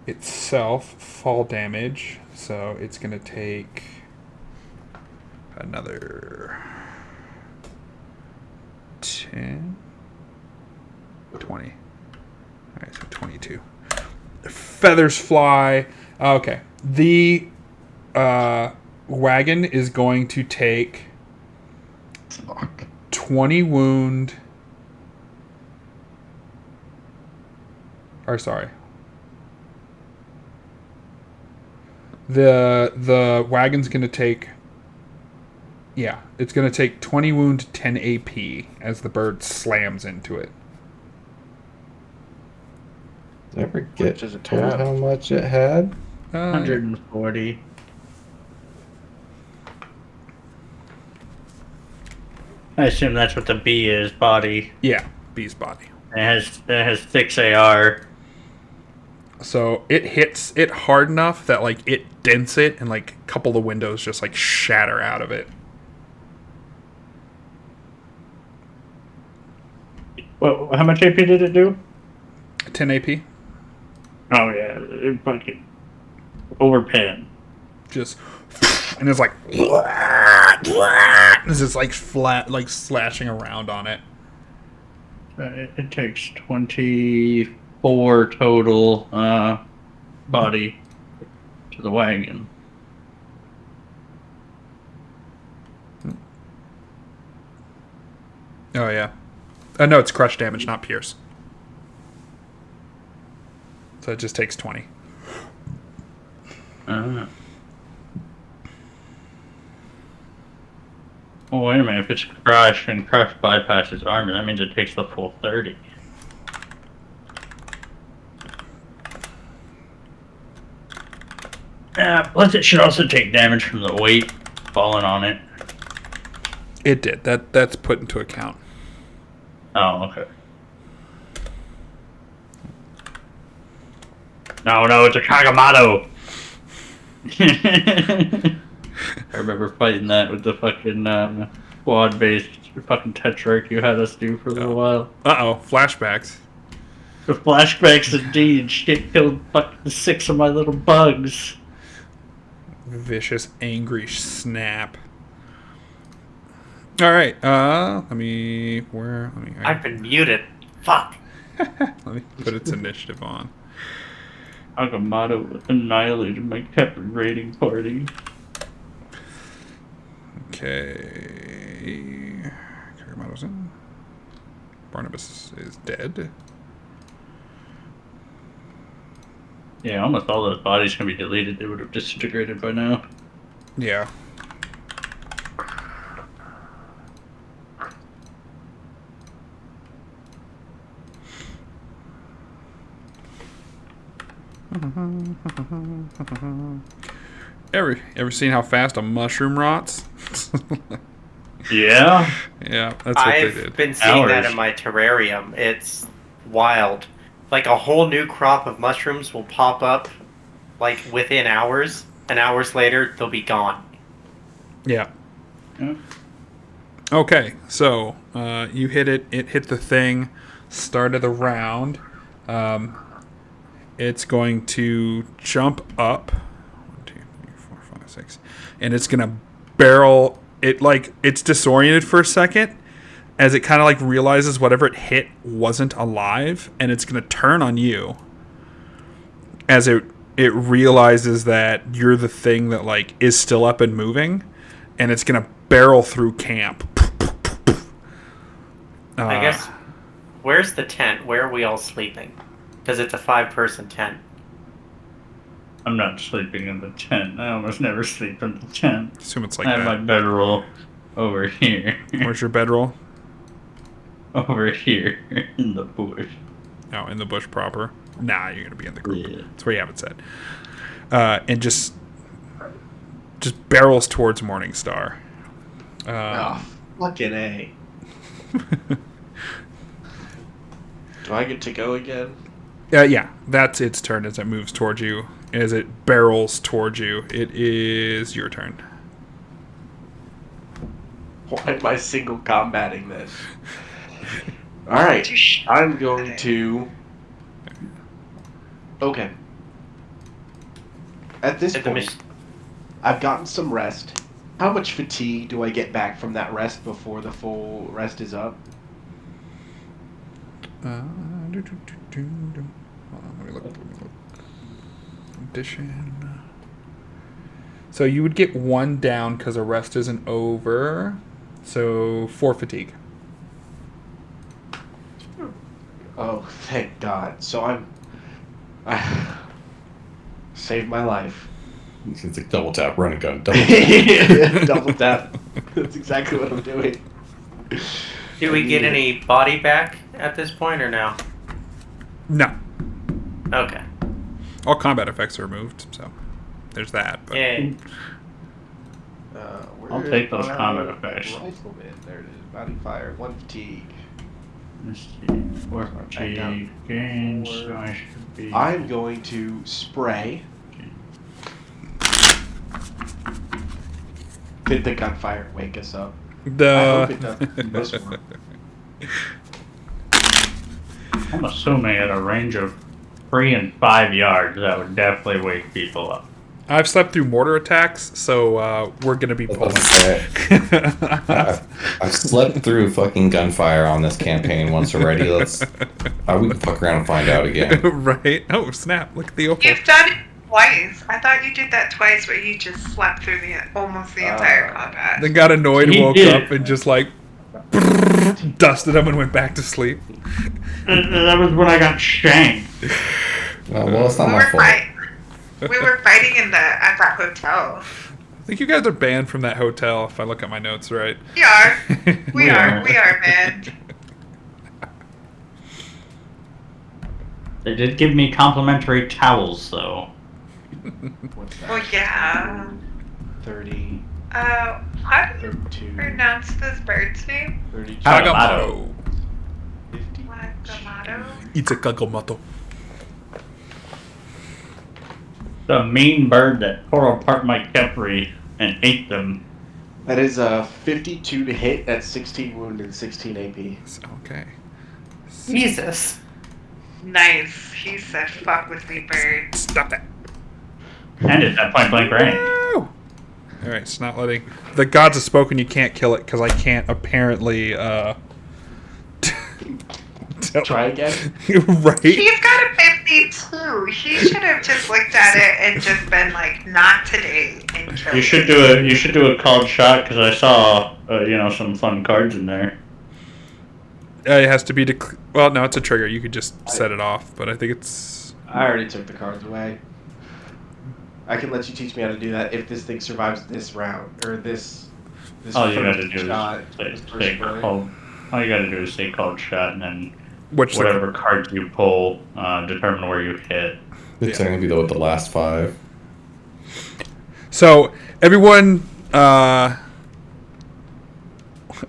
itself fall damage, so it's going to take another 10, 20. All right, so 22. Feathers fly. Okay, the wagon is going to take 20 wound. Or sorry. The wagon's going to take. Yeah, it's going to take 20 wound, 10 AP as the bird slams into it. Did I ever get does it told have? how much it had? 140. I assume that's what the B is, body. Yeah, bee's body. It has 6 AR. So it hits it hard enough that like it dents it, and like a couple of the windows just like shatter out of it. Well, how much AP did it do? 10 AP. Oh yeah, it fucking overpan. Just and it's like it's just like flat, like slashing around on it. It takes 24 total body to the wagon. Oh yeah. No, it's crush damage, not pierce. So it just takes 20. Oh, wait a minute. If it's crush and crush bypasses armor, that means it takes the full 30. Plus it should also take damage from the weight falling on it. It did. That's put into account. Oh, okay. No, it's a Kagamato! I remember fighting that with the fucking squad-based fucking Tetrarch you had us do for a little while. Uh-oh, flashbacks. The flashbacks indeed. Shit killed fucking 6 of my little bugs. Vicious, angry snap. All right, let me I've been muted. Fuck. let me put its initiative on. Agamotto annihilated my Captain raiding party. Okay. Karamoto's in. Barnibus is dead. Yeah, almost all those bodies can be deleted. They would have disintegrated by now. Yeah. Ever seen how fast a mushroom rots? Yeah? Yeah, that's what they I've did. been seeing that Hours. in my terrarium. It's wild. Like a whole new crop of mushrooms will pop up like within hours, and hours later they'll be gone. Yeah. Yeah. Okay, so you hit it. It hit the thing. Started the round. It's going to jump up. 1, 2, 3, 4, 5, 6, and it's gonna barrel. It like it's disoriented for a second, as it kind of like realizes whatever it hit wasn't alive, and it's gonna turn on you. As it realizes that you're the thing that like is still up and moving, and it's gonna barrel through camp. I guess. Where's the tent? Where are we all sleeping? Because it's a 5-person tent. I'm not sleeping in the tent. I almost never sleep in the tent. Assume it's like I have my that. bedroll over here. Where's your bedroll? Over here in the bush. No, in the bush proper. Nah, you're gonna be in the group. Yeah. That's where you have it set. And just barrels towards Morningstar. Fucking A. Do I get to go again? Yeah, that's its turn as it moves towards you. As it barrels towards you, it is your turn. Why am I single combating this? Alright, I'm going to... Okay. At this point, I've gotten some rest. How much fatigue do I get back from that rest before the full rest is up? Hold on, let me look. Condition. So you would get 1 down because a rest isn't over. So 4 fatigue. Oh, thank God. So I saved my life. It's like double tap, run and gun, Double tap. That's exactly what I'm doing. Do we get any body back at this point or no? No. Okay. All combat effects are removed, so there's that. But Yay. I'll take those combat effects. Rifleman. There it is. Body fire. 1 fatigue. Let's see. 4 fatigue gains. So I should be. I'm going to spray. Could the gunfire wake us up? I hope it doesn't. This one. I'm assuming at a range of 3 and 5 yards, that would definitely wake people up. I've slept through mortar attacks, so we're gonna be pulling. I've slept through fucking gunfire on this campaign once already. We can fuck around and find out again. Right? Oh snap! Look at the opal. You've done it twice. I thought you did that twice where you just slept through almost the entire combat. Then got annoyed, He woke did. up, and just like dusted him and went back to sleep. That was when I got shanked. Well, it's not We my were fault. We were fighting at that hotel. I think you guys are banned from that hotel, if I look at my notes right. We are. We We are. are, man. They did give me complimentary towels, though. What's that? Well, yeah. 30, How do you 32, pronounce this bird's name? 32, Kagamato. 50. Kagamato? It's a Kagamato. The mean bird that tore apart my Kepri and ate them. That is a 52 to hit at 16 wound and 16 AP. Okay. Jesus. Nice. He said, fuck with me, bird. Stop that. And it's at point blank range. Woo! All right, it's not letting. The gods have spoken. You can't kill it because I can't apparently. Try again? Right? He's got a 52. He should have just looked at it and just been like, not today, and killed You should do a called shot because I saw some fun cards in there. It has to be. Well, no, it's a trigger. You could just set it off, but I think it's. I already took the cards away. I can let you teach me how to do that if this thing survives this round or this. All you first gotta do shot, is this say first spray. called. All you gotta do is say called shot, and then Which whatever cards you pull determine where you hit. It's going to be with the last 5. So everyone,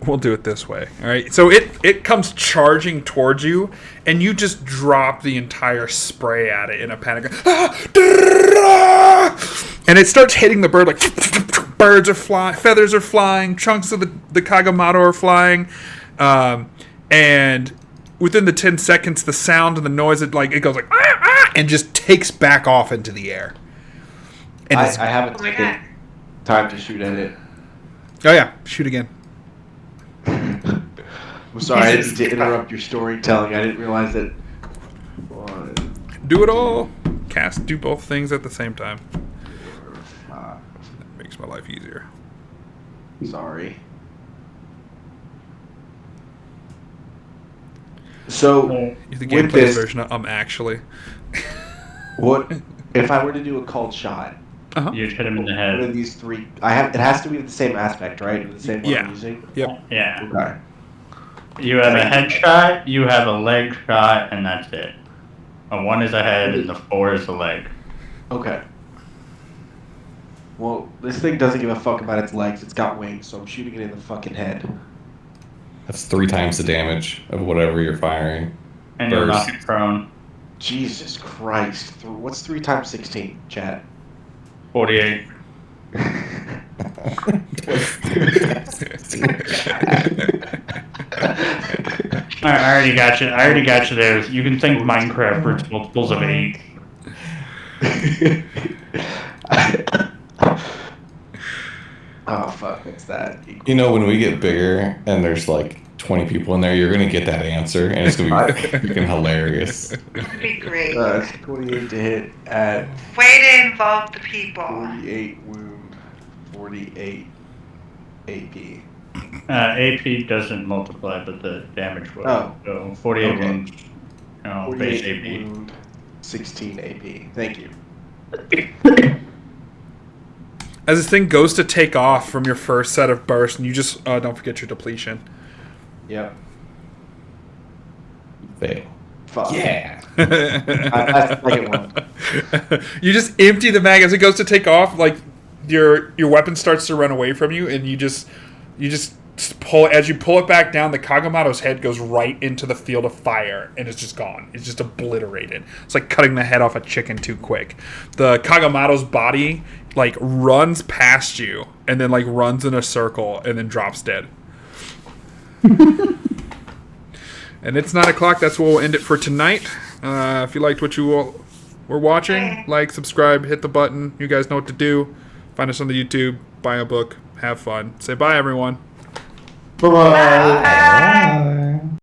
we'll do it this way. All right. So it comes charging towards you, and you just drop the entire spray at it in a panic, and it starts hitting the bird like birds are flying, feathers are flying, chunks of the Kagamato are flying, and within the 10 seconds, the sound and the noise, it goes like and just takes back off into the air. And I it's- haven't Oh my taken god. time to shoot at it. Oh yeah, shoot again. I'm sorry, I didn't mean to interrupt your storytelling. I didn't realize that. Do it all. Do both things at the same time. Uh, Makes my life easier. sorry. So, The with gameplay this, version of actually. what if I were to do a called shot? You'd hit him in the One of head. these 3. It has to be the same aspect, right? The same one Yeah. I'm using. Yep. Yeah. Okay. You have a headshot, you have a leg shot, and that's it. A 1 is a head, and the 4 is a leg. Okay. Well, this thing doesn't give a fuck about its legs. It's got wings, so I'm shooting it in the fucking head. That's 3 times the damage of whatever you're firing. And you'll Burst. knock it prone. Jesus Christ. What's 3 times 16, chat? 48. I already got you. I already got you there. You can think Minecraft for its multiples of 8. Oh, fuck. What's that? You know, when we get bigger and there's like 20 people in there, you're going to get that answer, and it's going to be freaking hilarious. That'd be great. It's 28 to hit at Way to involve the people. 48 wound, 48 AP. AP doesn't multiply, but the damage will. Oh. So 48 Okay. wounds. Base 48 AP. wound, 16 AP. Thank you. As this thing goes to take off from your first set of bursts, and you just don't forget your depletion. Yep. Fail. Fuck. Yeah. That's the second one. You just empty the mag as it goes to take off. Like your weapon starts to run away from you, and you just pull. As you pull it back down, the Kagamato's head goes right into the field of fire, and it's just gone. It's just obliterated. It's like cutting the head off a chicken too quick. The Kagamato's body like runs past you, and then like runs in a circle, and then drops dead. And it's 9 o'clock. That's where we'll end it for tonight. If you liked what you were watching, like, subscribe, hit the button. You guys know what to do. Find us on the YouTube. Buy a book. Have fun. Say bye, everyone. Bye. Bye.